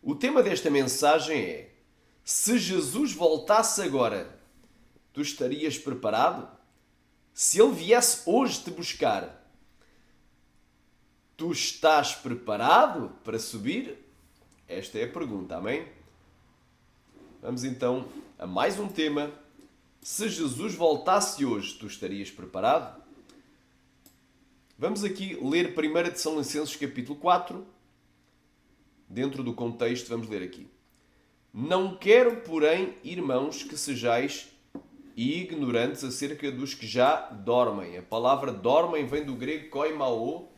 O tema desta mensagem é: se Jesus voltasse agora, tu estarias preparado? Se ele viesse hoje te buscar, tu estás preparado para subir? Esta é a pergunta, amém? Vamos então a mais um tema. Se Jesus voltasse hoje, tu estarias preparado? Vamos aqui ler 1 Tessalonicenses capítulo 4. Dentro do contexto, vamos ler aqui. Não quero, porém, irmãos, que sejais ignorantes acerca dos que já dormem. A palavra dormem vem do grego koimao,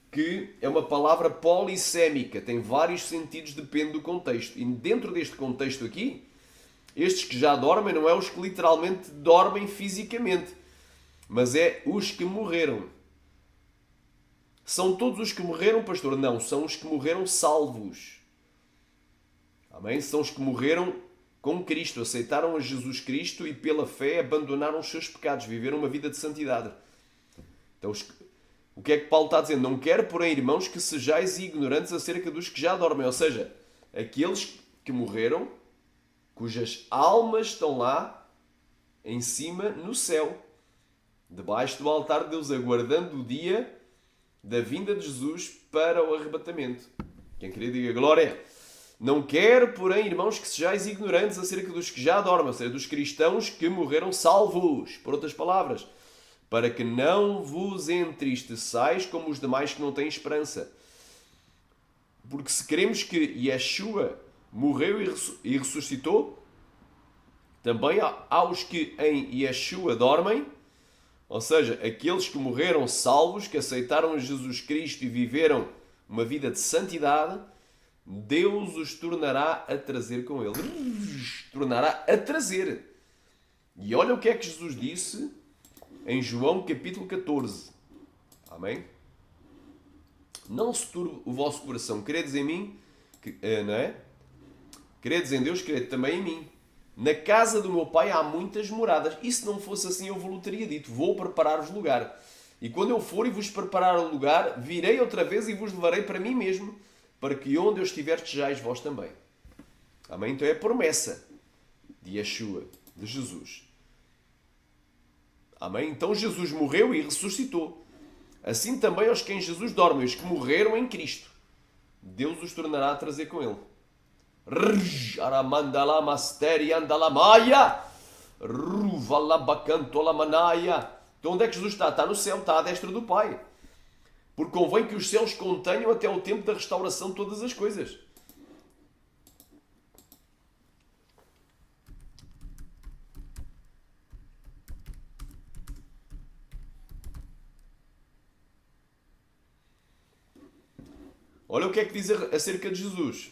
que é uma palavra polissémica, tem vários sentidos, depende do contexto. E dentro deste contexto aqui, estes que já dormem não é os que literalmente dormem fisicamente, mas é os que morreram. São todos os que morreram, pastor? Não, são os que morreram salvos. Amém? São os que morreram com Cristo, aceitaram a Jesus Cristo e pela fé abandonaram os seus pecados, viveram uma vida de santidade. Então, o que é que Paulo está dizendo? Não quero, porém, irmãos, que sejais ignorantes acerca dos que já dormem. Ou seja, aqueles que morreram, cujas almas estão lá em cima no céu, debaixo do altar de Deus, aguardando o dia da vinda de Jesus para o arrebatamento. Quem queria diga glória. Não quero, porém, irmãos, que sejais ignorantes acerca dos que já dormem, ou seja, dos cristãos que morreram salvos, por outras palavras, para que não vos entristeçais como os demais que não têm esperança. Porque se queremos que Yeshua morreu e ressuscitou, também há os que em Yeshua dormem, ou seja, aqueles que morreram salvos, que aceitaram Jesus Cristo e viveram uma vida de santidade, Deus os tornará a trazer com Ele. Tornará a trazer. E olha o que é que Jesus disse em João capítulo 14. Amém? Não se turbe o vosso coração. Credes em mim, não é? Credes em Deus, crede também em mim. Na casa do meu pai há muitas moradas. E se não fosse assim, eu vos teria dito: vou preparar-vos lugar. E quando eu for e vos preparar o lugar, virei outra vez e vos levarei para mim mesmo, para que onde eu estiver estejais vós também. Amém? Então é a promessa de Yeshua, de Jesus. Amém? Então Jesus morreu e ressuscitou. Assim também aos que em Jesus dormem, os que morreram em Cristo, Deus os tornará a trazer com Ele. Então onde é que Jesus está? Está no céu, está à destra do Pai. Porque convém que os céus contenham até o tempo da restauração de todas as coisas. Olha o que é que diz acerca de Jesus.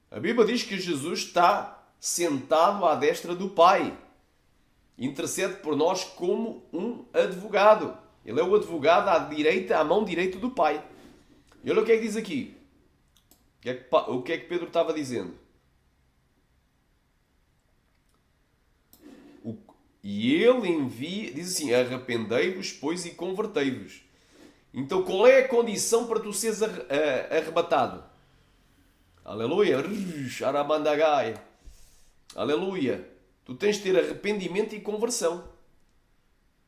A Bíblia diz que Jesus está sentado à destra do Pai. Intercede por nós como um advogado. Ele é o advogado à mão direita do Pai. E olha o que é que diz aqui. O que é que Pedro estava dizendo? E ele envia, diz assim: arrependei-vos, pois, e convertei-vos. Então qual é a condição para tu seres arrebatado? Aleluia. Aleluia. Tu tens de ter arrependimento e conversão.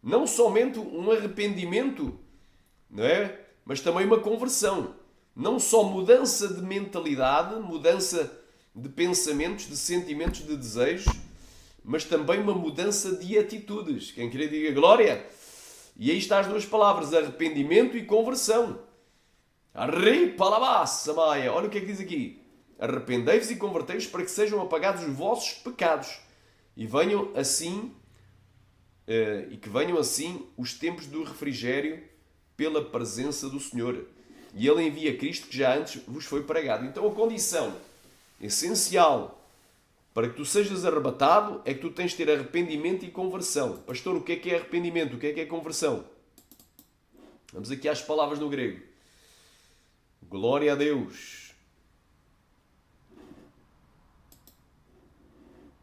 Não somente um arrependimento, não é? Mas também uma conversão. Não só mudança de mentalidade, mudança de pensamentos, de sentimentos, de desejos, mas também uma mudança de atitudes. Quem querer diga glória. E aí está as duas palavras, arrependimento e conversão. Olha o que é que diz aqui. Arrependei-vos e convertei-vos para que sejam apagados os vossos pecados e venham assim que venham assim os tempos do refrigério pela presença do Senhor. E Ele envia Cristo que já antes vos foi pregado. Então a condição essencial para que tu sejas arrebatado é que tu tens de ter arrependimento e conversão. Pastor, o que é arrependimento? O que é conversão? Vamos aqui às palavras no grego. Glória a Deus.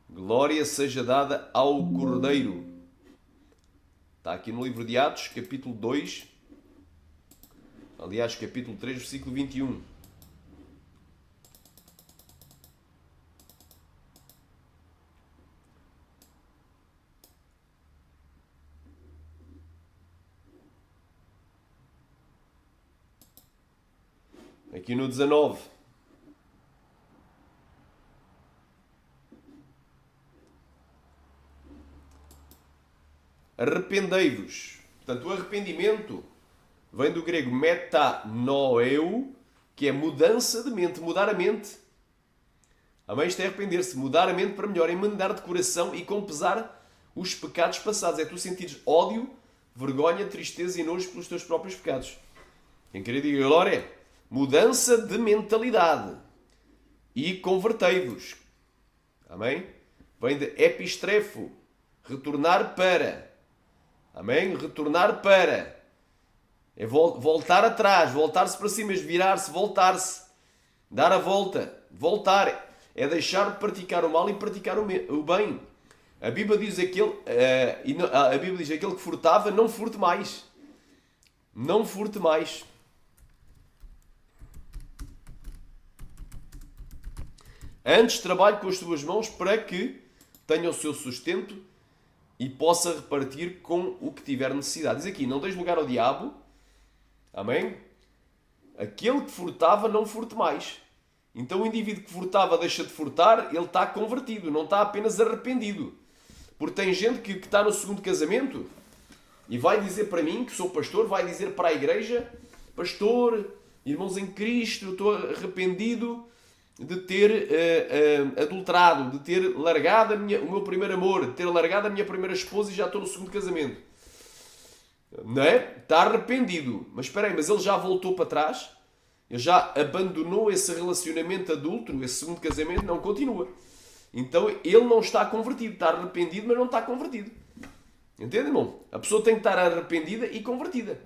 Glória seja dada ao Cordeiro. Está aqui no livro de Atos, capítulo 2. Aliás, capítulo 3, versículo 21. Aqui no 19. Arrependei-vos. Portanto, o arrependimento vem do grego metanoeu, que é mudança de mente, mudar a mente. Amém? Isto é arrepender-se, mudar a mente para melhor, emendar de coração e com pesar os pecados passados. É tu sentires ódio, vergonha, tristeza e nojo pelos teus próprios pecados. Quem querer diga glória. Mudança de mentalidade. E convertei-vos. Amém? Vem de epistrefo. Retornar para. Amém? Retornar para. É voltar atrás, voltar-se para si mesmo, virar-se, voltar-se. Dar a volta. Voltar. É deixar de praticar o mal e praticar o bem. A Bíblia diz aquele que furtava, não furte mais. Não furte mais. Antes trabalhe com as suas mãos para que tenha o seu sustento e possa repartir com o que tiver necessidade. Diz aqui, não deis lugar ao diabo. Amém? Aquele que furtava, não furte mais. Então o indivíduo que furtava deixa de furtar, ele está convertido, não está apenas arrependido. Porque tem gente que está no segundo casamento e vai dizer para mim, que sou pastor, vai dizer para a igreja, pastor, irmãos em Cristo, eu estou arrependido de ter adulterado, de ter largado o meu primeiro amor, de ter largado a minha primeira esposa e já estou no segundo casamento. Não é? Está arrependido. Mas espera aí, mas ele já voltou para trás? Ele já abandonou esse relacionamento adúltero, esse segundo casamento? Não, continua. Então ele não está convertido. Está arrependido, mas não está convertido. Entende, irmão? A pessoa tem que estar arrependida e convertida.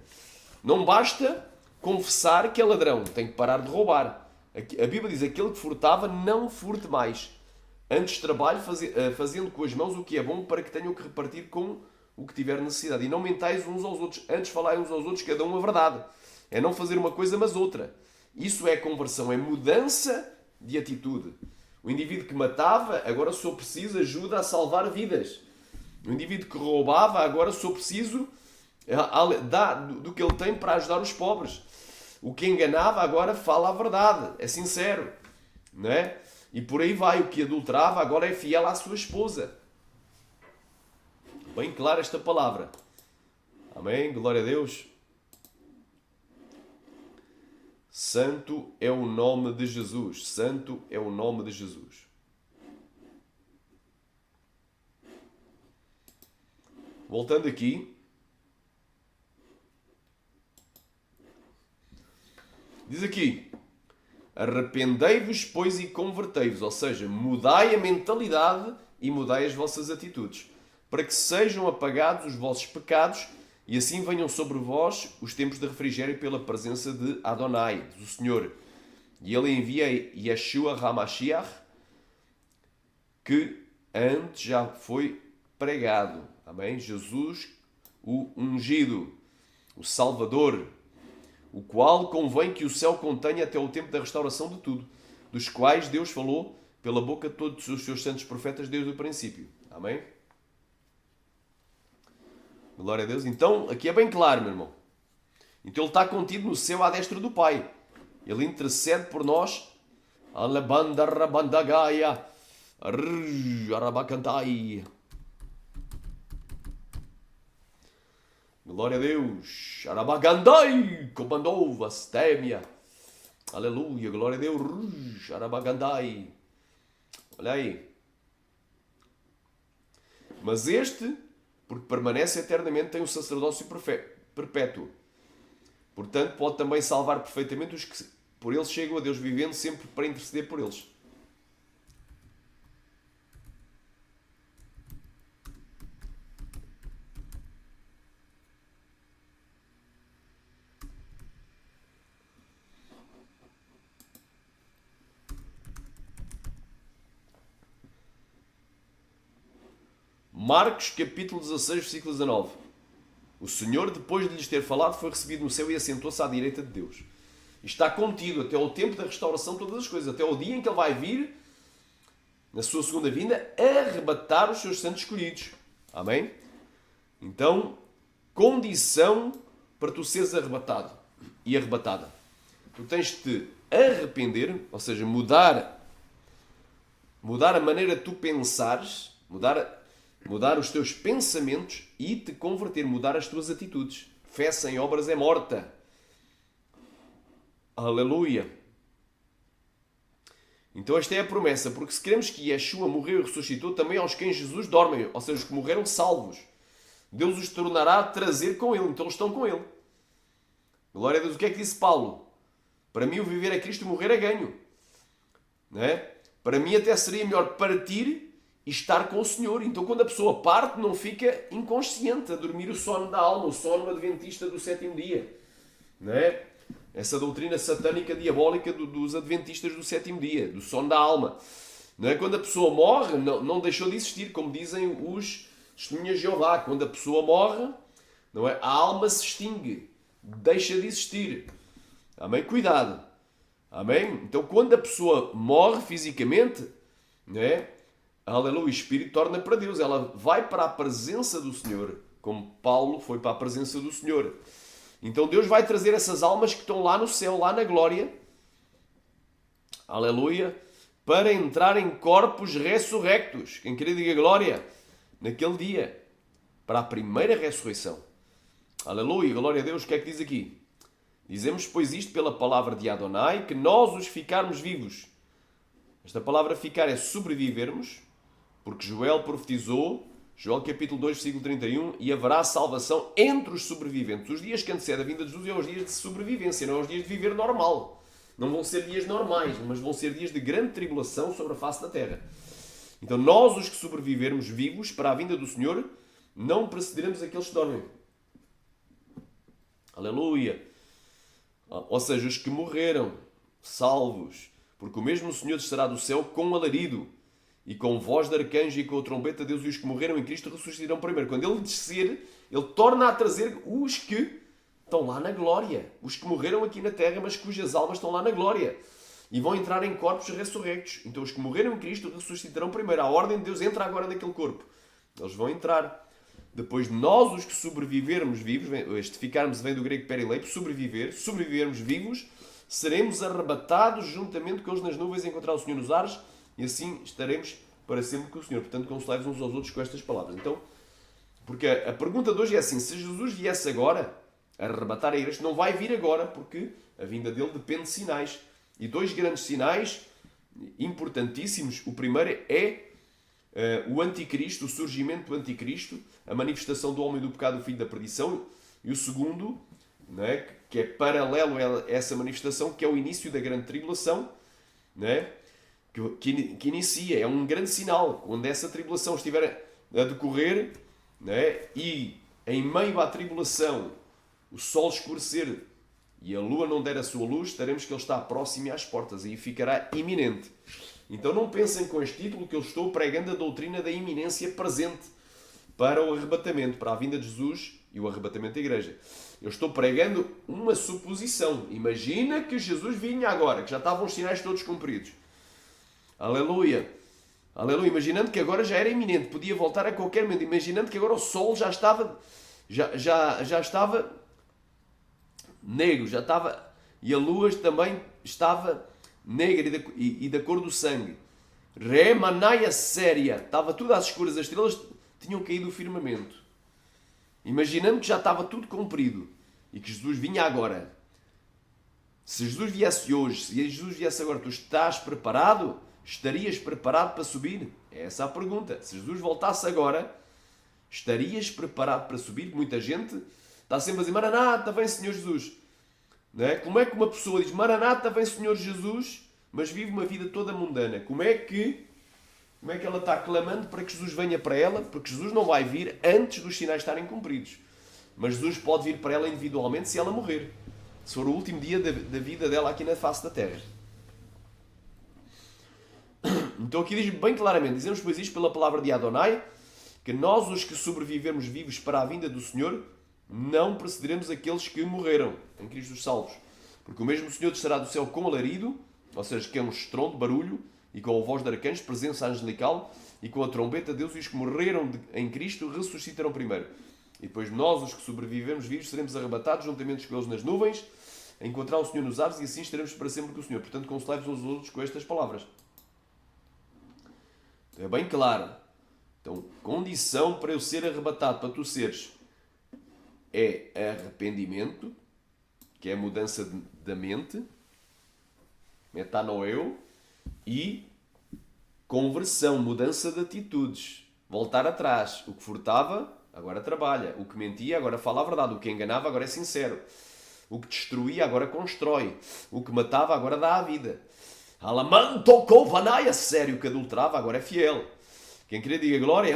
Não basta confessar que é ladrão. Tem que parar de roubar. A Bíblia diz, aquele que furtava, não furte mais. Antes trabalhe fazendo com as mãos o que é bom para que tenham que repartir com o que tiver necessidade. E não mentais uns aos outros. Antes falai uns aos outros, cada um a verdade. É não fazer uma coisa, mas outra. Isso é conversão, é mudança de atitude. O indivíduo que matava, agora sou preciso ajuda a salvar vidas. O indivíduo que roubava, agora sou preciso dar do que ele tem para ajudar os pobres. O que enganava, agora fala a verdade, é sincero. Não é? E por aí vai. O que adulterava, agora é fiel à sua esposa. Bem clara esta palavra. Amém? Glória a Deus. Santo é o nome de Jesus. Santo é o nome de Jesus. Voltando aqui. Diz aqui. Arrependei-vos, pois, e convertei-vos. Ou seja, mudai a mentalidade e mudai as vossas atitudes. Para que sejam apagados os vossos pecados e assim venham sobre vós os tempos de refrigério pela presença de Adonai, do Senhor. E ele envia Yeshua HaMashiach, que antes já foi pregado. Amém? Jesus, o ungido, o Salvador, o qual convém que o céu contenha até o tempo da restauração de tudo, dos quais Deus falou pela boca de todos os seus santos profetas desde o princípio. Amém? Glória a Deus. Então, aqui é bem claro, meu irmão. Então ele está contido no céu à destra do Pai. Ele intercede por nós. Alabanda rabandagaia. Arabacantai. Glória a Deus. Arabagandai. Comandou vastémia. Aleluia. Glória a Deus. Arabagandai. Olha aí. Mas este, porque permanece eternamente, tem um sacerdócio perpétuo. Portanto, pode também salvar perfeitamente os que por eles chegam a Deus, vivendo sempre para interceder por eles. Marcos capítulo 16, versículo 19. O Senhor, depois de lhes ter falado, foi recebido no céu e assentou-se à direita de Deus. E está contido até ao tempo da restauração de todas as coisas, até ao dia em que Ele vai vir, na sua segunda vinda, arrebatar os seus santos escolhidos. Amém? Então, condição para tu seres arrebatado e arrebatada. Tu tens de te arrepender, ou seja, mudar a maneira de tu pensares, mudar os teus pensamentos e te converter, mudar as tuas atitudes. Fé sem obras é morta. Aleluia. Então esta é a promessa, porque se queremos que Yeshua morreu e ressuscitou, também aos quem Jesus dormem, ou seja, os que morreram salvos, Deus os tornará a trazer com Ele, então eles estão com Ele. Glória a Deus. O que é que disse Paulo? Para mim o viver é Cristo e morrer é ganho. Não é? Para mim até seria melhor partir e estar com o Senhor. Então quando a pessoa parte não fica inconsciente a dormir o sono da alma, o sono adventista do sétimo dia. Não é? Essa doutrina satânica diabólica dos adventistas do sétimo dia, do sono da alma. Não é? Quando a pessoa morre, não deixou de existir, como dizem os testemunhas de Jeová. Quando a pessoa morre, não é? A alma se extingue, deixa de existir. Amém? Cuidado. Amém? Então quando a pessoa morre fisicamente, não é? Aleluia, o Espírito torna para Deus. Ela vai para a presença do Senhor, como Paulo foi para a presença do Senhor. Então Deus vai trazer essas almas que estão lá no céu, lá na glória, aleluia, para entrar em corpos ressurrectos. Quem queria diga glória, naquele dia, para a primeira ressurreição. Aleluia, glória a Deus. O que é que diz aqui? Dizemos, pois, isto pela palavra de Adonai, que nós os ficarmos vivos. Esta palavra ficar é sobrevivermos, porque Joel profetizou, Joel capítulo 2, versículo 31, e haverá salvação entre os sobreviventes. Os dias que antecedem a vinda de Jesus são os dias de sobrevivência, não são os dias de viver normal. Não vão ser dias normais, mas vão ser dias de grande tribulação sobre a face da terra. Então nós, os que sobrevivermos vivos para a vinda do Senhor, não precederemos aqueles que dormem. Aleluia! Ou seja, os que morreram, salvos, porque o mesmo Senhor descerá do céu com alarido, e com voz de arcanjo e com a trombeta de Deus, e os que morreram em Cristo ressuscitarão primeiro. Quando Ele descer, Ele torna a trazer os que estão lá na glória. Os que morreram aqui na terra, mas cujas almas estão lá na glória. E vão entrar em corpos ressurrectos. Então os que morreram em Cristo ressuscitarão primeiro. A ordem de Deus entra agora naquele corpo. Eles vão entrar. Depois nós, os que sobrevivermos vivos, este ficarmos vem do grego perileipo, sobrevivermos vivos, seremos arrebatados juntamente com eles nas nuvens, encontrar o Senhor nos ares, e assim estaremos para sempre com o Senhor. Portanto, consolai-vos uns aos outros com estas palavras. Então, porque a pergunta de hoje é assim, se Jesus viesse agora a arrebatar a igreja, não vai vir agora, porque a vinda dele depende de sinais. E dois grandes sinais importantíssimos. O primeiro é o anticristo, o surgimento do anticristo, a manifestação do homem do pecado, do filho da perdição. E o segundo, não é, que é paralelo a essa manifestação, que é o início da grande tribulação, não é? Que inicia, é um grande sinal. Quando essa tribulação estiver a decorrer, não é? E em meio à tribulação o sol escurecer e a lua não der a sua luz, estaremos que ele está próximo e às portas, e ficará iminente. Então não pensem com este título que eu estou pregando a doutrina da iminência presente para o arrebatamento, para a vinda de Jesus e o arrebatamento da igreja. Eu estou pregando uma suposição. Imagina que Jesus vinha agora, que já estavam os sinais todos cumpridos. Aleluia! Aleluia! Imaginando que agora já era iminente, podia voltar a qualquer momento. Imaginando que agora o sol já estava negro, já estava, e a lua também estava negra e da cor do sangue. Remanaia séria, estava tudo às escuras, as estrelas tinham caído do firmamento. Imaginando que já estava tudo cumprido e que Jesus vinha agora. Se Jesus viesse hoje, se Jesus viesse agora, tu estás preparado? Estarias preparado para subir? É essa a pergunta. Se Jesus voltasse agora, estarias preparado para subir? Muita gente está sempre a dizer, Maranata, vem Senhor Jesus. Não é? Como é que uma pessoa diz, Maranata, vem Senhor Jesus, mas vive uma vida toda mundana? Como é que ela está clamando para que Jesus venha para ela? Porque Jesus não vai vir antes dos sinais estarem cumpridos. Mas Jesus pode vir para ela individualmente se ela morrer. Se for o último dia da vida dela aqui na face da terra. Então aqui diz bem claramente, dizemos pois isto pela palavra de Adonai, que nós os que sobrevivermos vivos para a vinda do Senhor, não precederemos aqueles que morreram em Cristo os salvos. Porque o mesmo Senhor descerá do céu com alarido, ou seja, que é um estrondo, barulho, e com a voz de arcanjos, presença angelical, e com a trombeta de Deus, e os que morreram em Cristo ressuscitarão primeiro. E depois nós, os que sobrevivemos vivos, seremos arrebatados juntamente com eles nas nuvens, a encontrar o Senhor nos ares, e assim estaremos para sempre com o Senhor. Portanto, consolai-vos uns aos outros com estas palavras. Então, é bem claro. Então, condição para eu ser arrebatado, para tu seres, é arrependimento, que é a mudança da mente, metanoeu, e conversão, mudança de atitudes, voltar atrás. O que furtava, agora trabalha. O que mentia, agora fala a verdade. O que enganava, agora é sincero. O que destruía, agora constrói. O que matava, agora dá a vida. Alamanto kovanaya, sério, o que adulterava, agora é fiel. Quem queria diga glória,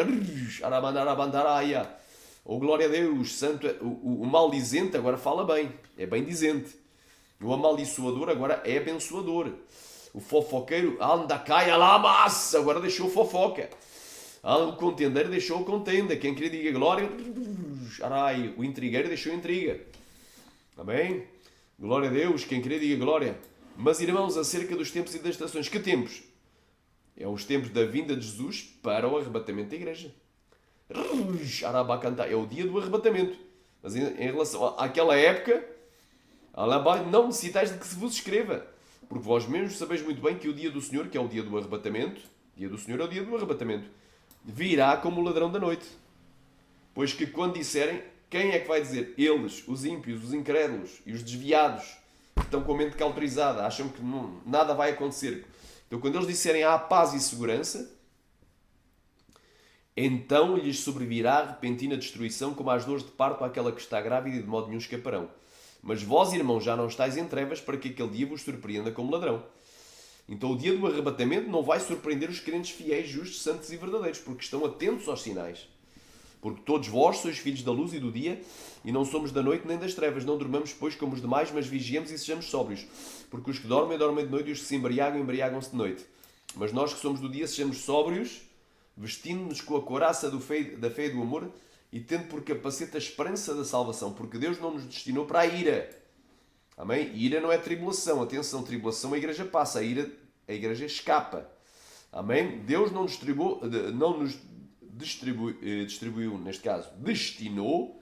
ou glória a Deus, santo. O maldizente agora fala bem, é bem dizente. O amaldiçoador agora é abençoador. O fofoqueiro, anda, caia lá, massa, agora deixou fofoca. O contendeiro deixou contenda. Quem queria diga glória, o intrigueiro deixou intriga. Amém? Glória a Deus, quem queria diga glória. Mas irmãos, acerca dos tempos e das estações, que tempos? É os tempos da vinda de Jesus para o arrebatamento da igreja. É o dia do arrebatamento. Mas em relação àquela época, não necessitais de que se vos escreva, porque vós mesmos sabeis muito bem que o dia do Senhor, que é o dia do arrebatamento, dia do Senhor é o dia do arrebatamento, virá como o ladrão da noite. Pois que quando disserem, quem é que vai dizer? Eles, os ímpios, os incrédulos e os desviados, que estão com a mente cauterizada, acham que nada vai acontecer. Então quando eles disserem há paz e segurança, então lhes sobrevirá repentina destruição, como às dores de parto àquela que está grávida, e de modo nenhum escaparão. Mas vós, irmãos, já não estáis em trevas, para que aquele dia vos surpreenda como ladrão. Então o dia do arrebatamento não vai surpreender os crentes fiéis, justos, santos e verdadeiros, porque estão atentos aos sinais. Porque todos vós sois filhos da luz e do dia, e não somos da noite nem das trevas. Não dormamos, pois, como os demais, mas vigiemos e sejamos sóbrios. Porque os que dormem, dormem de noite, e os que se embriagam, embriagam-se de noite. Mas nós que somos do dia, sejamos sóbrios, vestindo-nos com a couraça da fé e do amor, e tendo por capacete a esperança da salvação. Porque Deus não nos destinou para a ira. Amém? Ira não é tribulação. Atenção, tribulação a igreja passa, a igreja escapa. Amém? Deus não nos distribuiu, neste caso, destinou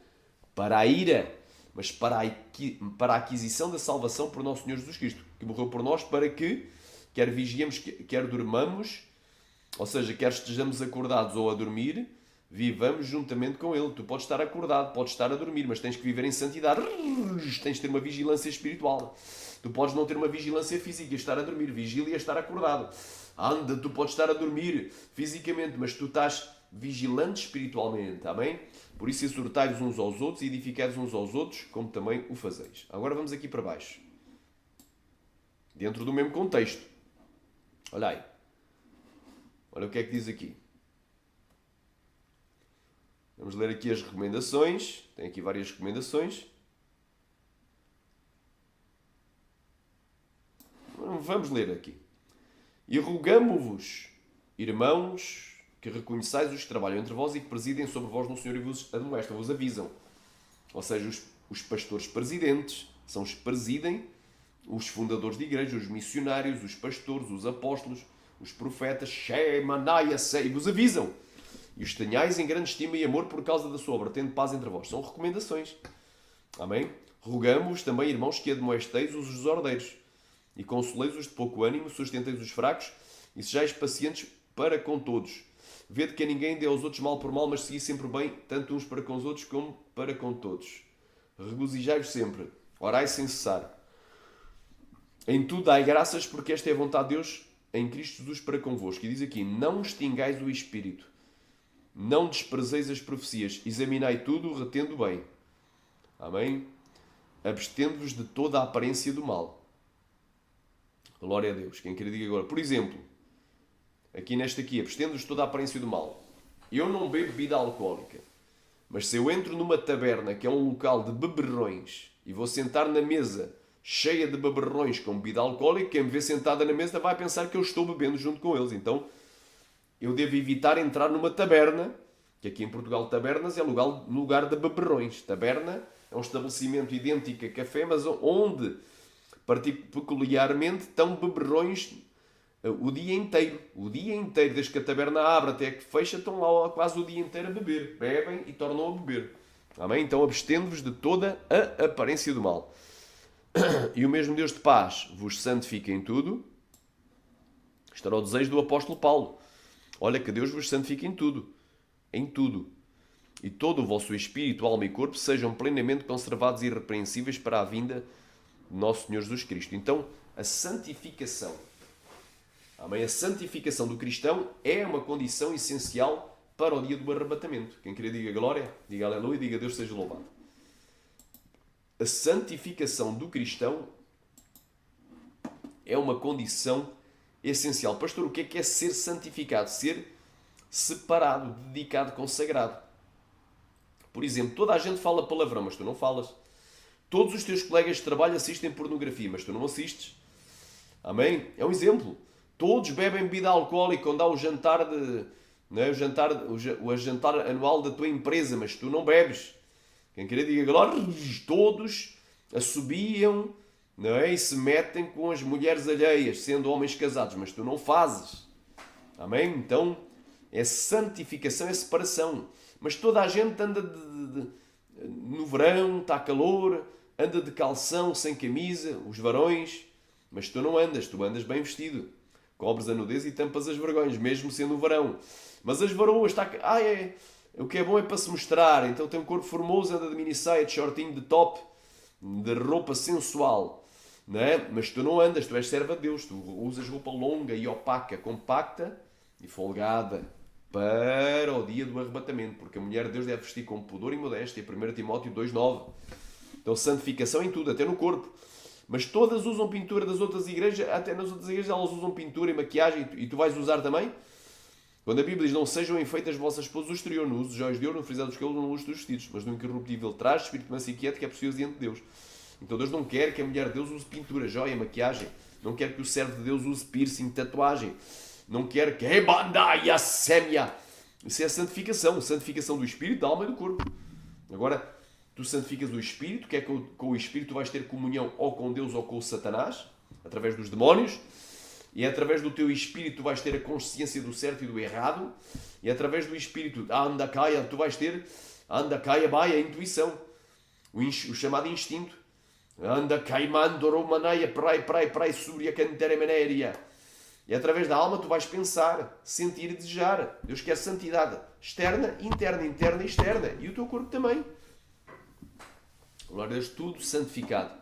para a ira, mas para a aquisição da salvação por nosso Senhor Jesus Cristo, que morreu por nós para que, quer vigiemos, quer dormamos, ou seja, quer estejamos acordados ou a dormir, vivamos juntamente com Ele. Tu podes estar acordado, podes estar a dormir, mas tens que viver em santidade. Tens de ter uma vigilância espiritual. Tu podes não ter uma vigilância física, estar a dormir, vigília, estar acordado. Anda, tu podes estar a dormir fisicamente, mas tu estás vigilante espiritualmente, amém? Por isso exortai-vos uns aos outros e edificai-vos uns aos outros, como também o fazeis. Agora vamos aqui para baixo. Dentro do mesmo contexto. Olha aí. Olha o que é que diz aqui. Vamos ler aqui as recomendações. Tem aqui várias recomendações. Vamos ler aqui. E rogamo-vos, irmãos, que reconheçais os que trabalham entre vós e que presidem sobre vós no Senhor e vos admoestam, vos avisam. Ou seja, os pastores presidentes são os que presidem, os fundadores de igreja, os missionários, os pastores, os apóstolos, os profetas, e vos avisam. E os tenhais em grande estima e amor por causa da sua obra, tendo paz entre vós. São recomendações. Amém? Rogamo-vos também, irmãos, que admoesteis os desordeiros e consoleis-os de pouco ânimo, sustenteis os fracos e sejais pacientes para com todos. Vede que a ninguém dê aos outros mal por mal, mas segui sempre bem, tanto uns para com os outros como para com todos. Regozijai-vos sempre, orai sem cessar. Em tudo dai graças, porque esta é a vontade de Deus em Cristo Jesus para convosco. E diz aqui, não extingais o Espírito, não desprezeis as profecias, examinai tudo, retendo bem. Amém? Abstendo-vos de toda a aparência do mal. Glória a Deus. Quem quer diga agora, por exemplo, aqui nesta aqui, abstendo-vos de toda a aparência do mal. Eu não bebo bebida alcoólica, mas se eu entro numa taberna, que é um local de beberrões, e vou sentar na mesa cheia de beberrões com bebida alcoólica, quem me vê sentada na mesa vai pensar que eu estou bebendo junto com eles. Então, eu devo evitar entrar numa taberna Que aqui em Portugal tabernas é lugar de beberrões. Taberna é um estabelecimento idêntico a café, mas onde peculiarmente estão beberrões o dia inteiro. O dia inteiro, desde que a taberna abre até que fecha, estão lá quase o dia inteiro a beber. Bebem e tornam a beber. Amém? Então abstendo-vos de toda a aparência do mal. E o mesmo Deus de paz vos santifica em tudo. Isto era o desejo do apóstolo Paulo. Olha, que Deus vos santifique em tudo. Em tudo. E todo o vosso espírito, alma e corpo sejam plenamente conservados e irrepreensíveis para a vinda de nosso Senhor Jesus Cristo. Então, a santificação. Amém? A santificação do cristão é uma condição essencial para o dia do arrebatamento. Quem queria diga glória, diga aleluia, diga Deus seja louvado. A santificação do cristão é uma condição essencial. Pastor, o que é ser santificado? Ser separado, dedicado, consagrado. Por exemplo, toda a gente fala palavrão, mas tu não falas. Todos os teus colegas de trabalho assistem pornografia, mas tu não assistes. Amém? É um exemplo. Todos bebem bebida alcoólica quando há o jantar o jantar anual da tua empresa, mas tu não bebes. Quem querer diga glória, todos assobiam, não é? E se metem com as mulheres alheias, sendo homens casados, mas tu não fazes. Amém? Então, é santificação, é separação. Mas toda a gente anda no verão, está calor, anda de calção, sem camisa, os varões, mas tu não andas, tu andas bem vestido. Cobres a nudez e tampas as vergonhas, mesmo sendo o verão. Mas as varoas, o que é bom é para se mostrar. Então tem um corpo formoso, anda de minissaia, de shortinho, de top, de roupa sensual. Não é? Mas tu não andas, tu és serva de Deus. Tu usas roupa longa e opaca, compacta e folgada para o dia do arrebatamento. Porque a mulher de Deus deve vestir com pudor e modéstia. 1 Timóteo 2,9. Então santificação em tudo, até no corpo. Mas todas usam pintura das outras igrejas, até nas outras igrejas elas usam pintura e maquiagem, e tu vais usar também? Quando a Bíblia diz, não sejam enfeitas vossas esposas do exterior, no uso de joias de ouro, no frisado dos cabelos, no luxo dos vestidos, mas no incorruptível traje, espírito manso e quieto, que é precioso diante de Deus. Então Deus não quer que a mulher de Deus use pintura, joia, maquiagem. Não quer que o servo de Deus use piercing, tatuagem. Não quer que... Isso é a santificação do espírito, da alma e do corpo. Agora, tu santificas o espírito, que é com o espírito tu vais ter comunhão ou com Deus ou com o Satanás, através dos demónios. E é através do teu espírito tu vais ter a consciência do certo e do errado. E é através do espírito, tu vais ter a intuição. O chamado instinto. E através da alma tu vais pensar, sentir e desejar. Deus quer santidade externa, interna, interna e externa. E o teu corpo também. Glória a Deus, tudo santificado.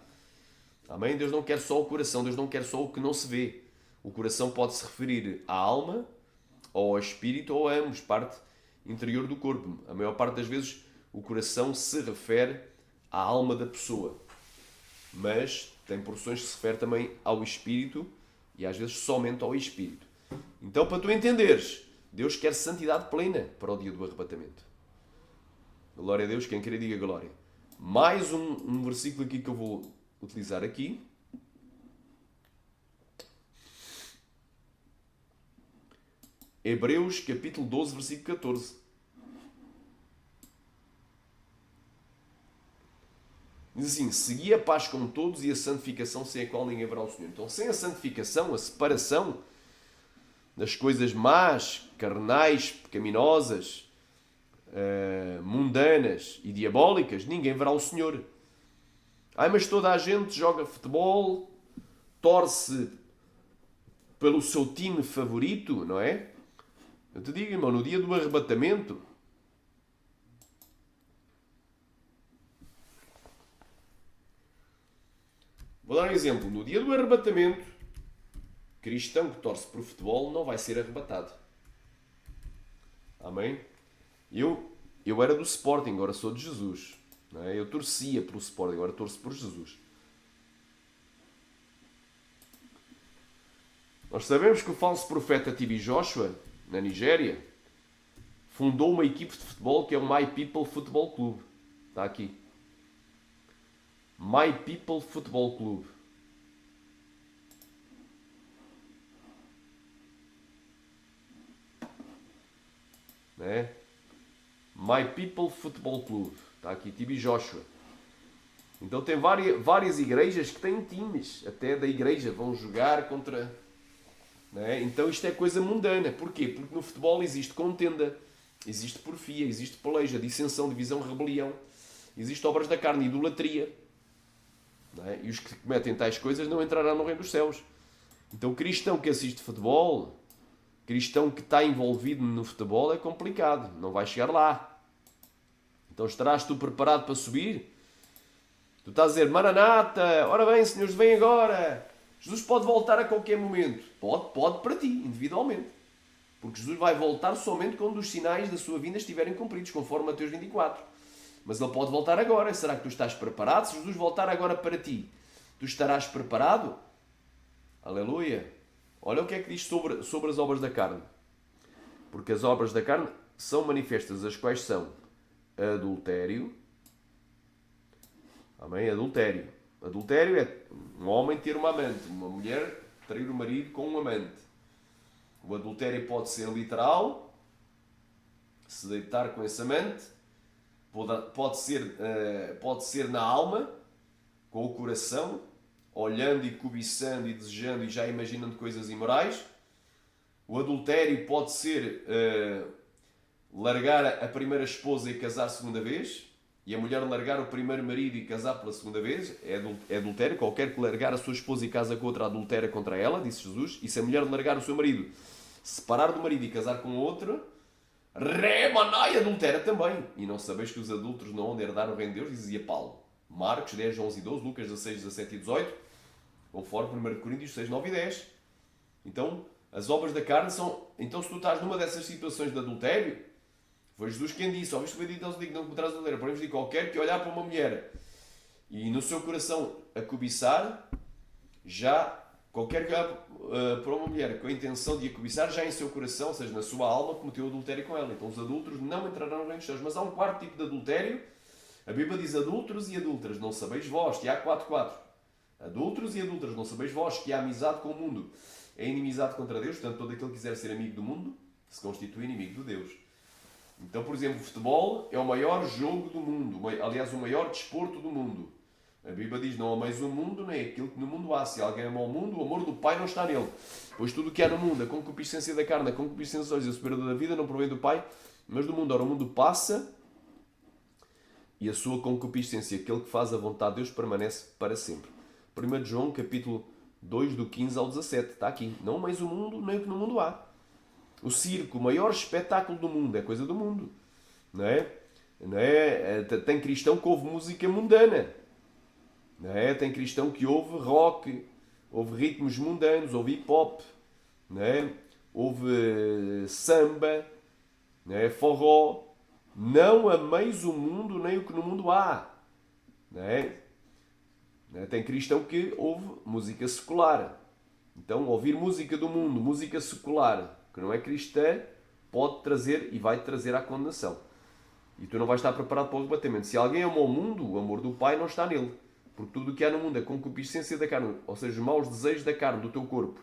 Amém? Deus não quer só o coração, Deus não quer só o que não se vê. O coração pode se referir à alma, ou ao espírito, ou a ambos, parte interior do corpo. A maior parte das vezes o coração se refere à alma da pessoa. Mas tem porções que se refere também ao espírito e às vezes somente ao espírito. Então, para tu entenderes, Deus quer santidade plena para o dia do arrebatamento. Glória a Deus, quem querer diga glória. Mais um versículo aqui que eu vou utilizar aqui. Hebreus capítulo 12, versículo 14. Diz assim, segui a paz com todos e a santificação sem a qual ninguém verá o Senhor. Então, sem a santificação, a separação das coisas más, carnais, pecaminosas, mundanas e diabólicas, ninguém verá o Senhor. Mas toda a gente joga futebol, torce pelo seu time favorito, não é? Eu te digo, irmão, no dia do arrebatamento, vou dar um exemplo. No dia do arrebatamento, cristão que torce por futebol não vai ser arrebatado. Amém? Eu era do Sporting, agora sou de Jesus. Não é? Eu torcia pelo Sporting, agora torço por Jesus. Nós sabemos que o falso profeta TB Joshua, na Nigéria, fundou uma equipe de futebol que é o My People Football Club. Está aqui. My People Football Club. Né? My People Football Club. Está aqui, Tibi Joshua. Então tem várias igrejas que têm times, até da igreja, vão jogar contra... Né? Então isto é coisa mundana. Porquê? Porque no futebol existe contenda, existe porfia, existe peleja, dissensão, divisão, rebelião, existe obras da carne, idolatria. Né? E os que cometem tais coisas não entrarão no reino dos céus. Então cristão que assiste futebol, cristão que está envolvido no futebol é complicado, não vai chegar lá. Então estarás tu preparado para subir? Tu estás a dizer, Maranata, ora bem, senhores, vem agora. Jesus pode voltar a qualquer momento. Pode para ti, individualmente. Porque Jesus vai voltar somente quando os sinais da sua vinda estiverem cumpridos, conforme Mateus 24. Mas ele pode voltar agora. Será que tu estás preparado? Se Jesus voltar agora para ti, tu estarás preparado? Aleluia! Olha o que é que diz sobre as obras da carne. Porque as obras da carne são manifestas, as quais são adultério. Amém? Adultério. Adultério é um homem ter uma amante, uma mulher trair o marido com um amante. O adultério pode ser literal, se deitar com esse amante, pode ser na alma, com o coração, olhando e cobiçando e desejando e já imaginando coisas imorais. O adultério pode ser largar a primeira esposa e casar a segunda vez, e a mulher largar o primeiro marido e casar pela segunda vez, é adultério. Qualquer que largar a sua esposa e casa com outra adultera contra ela, disse Jesus. E se a mulher largar o seu marido, separar do marido e casar com outra, remanai adultera também. E não sabeis que os adúlteros não vão herdar o reino de Deus, dizia Paulo. Marcos 10, 11 e 12, Lucas 16, 17 e 18, conforme 1 Coríntios 6, 9 e 10. Então, as obras da carne são... Então, se tu estás numa dessas situações de adultério, foi Jesus quem disse, ó, isto foi dito aos digo, não cometerás adultério. Porém, digo, qualquer que olhar para uma mulher e no seu coração a cobiçar, já, qualquer que olhar para uma mulher com a intenção de a cobiçar, já em seu coração, ou seja, na sua alma, cometeu adultério com ela. Então, os adúlteros não entrarão no reino dos céus. Mas há um quarto tipo de adultério. A Bíblia diz adúlteros e adúlteras, não sabeis vós, Tiago 4.4. Adúlteros e adúlteras, não sabeis vós que a amizade com o mundo é inimizade contra Deus, portanto todo aquele que quiser ser amigo do mundo se constitui inimigo de Deus. Então, por exemplo, o futebol é o maior jogo do mundo, aliás, o maior desporto do mundo. A Bíblia diz, não ameis o mundo, nem aquilo que no mundo há. Se alguém ama o mundo, o amor do Pai não está nele. Pois tudo o que há no mundo, a concupiscência da carne, a concupiscência dos olhos e a soberba da vida, não provém do Pai, mas do mundo. Ora, o mundo passa e a sua concupiscência, aquele que faz a vontade de Deus, permanece para sempre. 1 João, capítulo 2, do 15 ao 17. Está aqui. Não ameis o mundo, nem o que no mundo há. O circo, o maior espetáculo do mundo, é coisa do mundo. Não é? Não é? Tem cristão que ouve música mundana. Não é? Tem cristão que ouve rock, ouve ritmos mundanos, ouve hip-hop, não é? Ouve samba, não é? Forró. Não ameis o mundo nem o que no mundo há. Não é? Tem cristão que ouve música secular. Então, ouvir música do mundo, música secular, que não é cristã, pode trazer e vai trazer à condenação. E tu não vais estar preparado para o arrebatamento. Se alguém ama o mundo, o amor do Pai não está nele. Porque tudo o que há no mundo, a concupiscência da carne, ou seja, os maus desejos da carne, do teu corpo,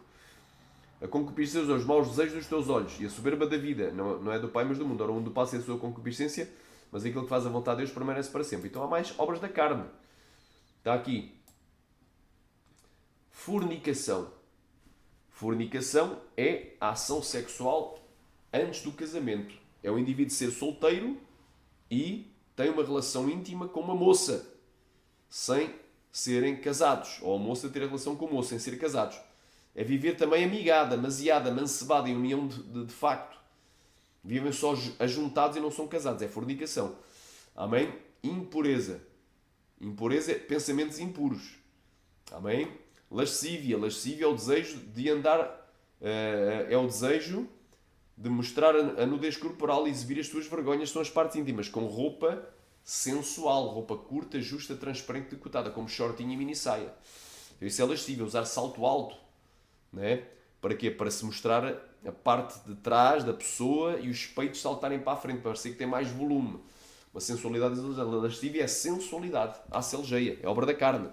a concupiscência, os maus desejos dos teus olhos e a soberba da vida, não é do Pai, mas do mundo. Ora, o mundo passa a sua concupiscência, mas aquilo que faz a vontade de Deus permanece para sempre. Então há mais obras da carne. Está aqui. Fornicação. Fornicação é a ação sexual antes do casamento. É o indivíduo ser solteiro e tem uma relação íntima com uma moça, sem serem casados. Ou a moça ter a relação com o moço, sem serem casados. É viver também amigada, maseada, mancebada, em união de facto. Vivem só ajuntados e não são casados. É fornicação. Amém? Impureza. Impureza é pensamentos impuros. Amém? Lascívia. Lascívia é o desejo de andar... é o desejo de mostrar a nudez corporal e exibir as suas vergonhas, são as partes íntimas, com roupa sensual, roupa curta, justa, transparente, decotada, como shortinho e mini saia. Isso é lascívia, usar salto alto. Não é? Para quê? Para se mostrar a parte de trás da pessoa e os peitos saltarem para a frente, para parecer que tem mais volume. Uma sensualidade lascívia é sensualidade, a selgeia, é obra da carne.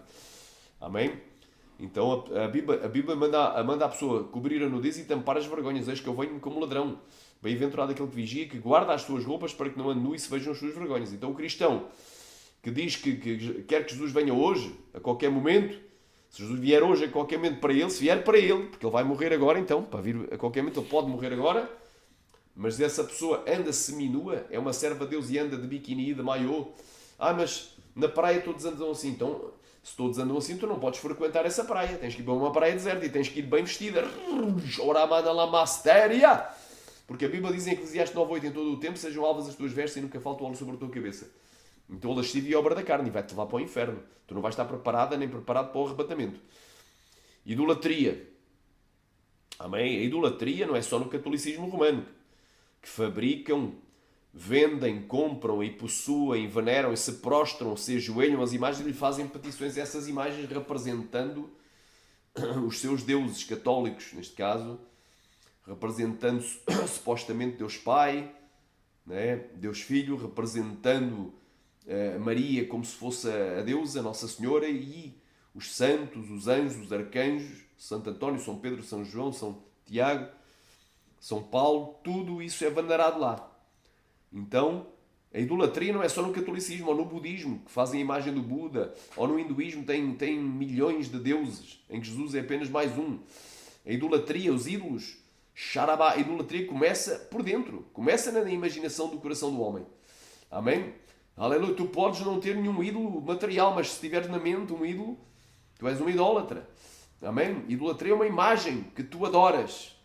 Amém? Então a Bíblia manda a pessoa cobrir a nudez e tampar as vergonhas. Eis que eu venho como ladrão. Bem-aventurado aquele que vigia, que guarda as suas roupas para que não ande nu e se vejam as suas vergonhas. Então o cristão que diz que quer que Jesus venha hoje, a qualquer momento, se Jesus vier hoje a qualquer momento para ele, se vier para ele, porque ele vai morrer agora então, para vir a qualquer momento, ele pode morrer agora, mas essa pessoa anda seminua, é uma serva de Deus e anda de biquíni e de maiô. Mas na praia todos andam assim. Então, se todos andam assim, tu não podes frequentar essa praia. Tens que ir para uma praia deserta e tens que ir bem vestida. Oramana lamastéria. Porque a Bíblia diz em Eclesiastes 9:8, em todo o tempo sejam alvas as tuas vestes e nunca falta o óleo sobre a tua cabeça. Então a lascívia é obra da carne e vai-te levar para o inferno. Tu não vais estar preparada nem preparado para o arrebatamento. Idolatria. Amém? A idolatria não é só no catolicismo romano, que fabricam, vendem, compram e possuem, veneram e se prostram, se ajoelham às imagens e lhe fazem petições a essas imagens representando os seus deuses católicos, neste caso, representando supostamente Deus Pai, né? Deus Filho, representando Maria como se fosse a deusa, Nossa Senhora, e os santos, os anjos, os arcanjos, Santo António, São Pedro, São João, São Tiago, São Paulo, tudo isso é venerado lá. Então, a idolatria não é só no catolicismo ou no budismo, que fazem a imagem do Buda, ou no hinduísmo tem milhões de deuses, em que Jesus é apenas mais um. A idolatria, os ídolos, Xarabá, a idolatria começa por dentro, começa na imaginação do coração do homem. Amém? Aleluia, tu podes não ter nenhum ídolo material, mas se tiveres na mente um ídolo, tu és um idólatra. Amém? Idolatria é uma imagem que tu adoras.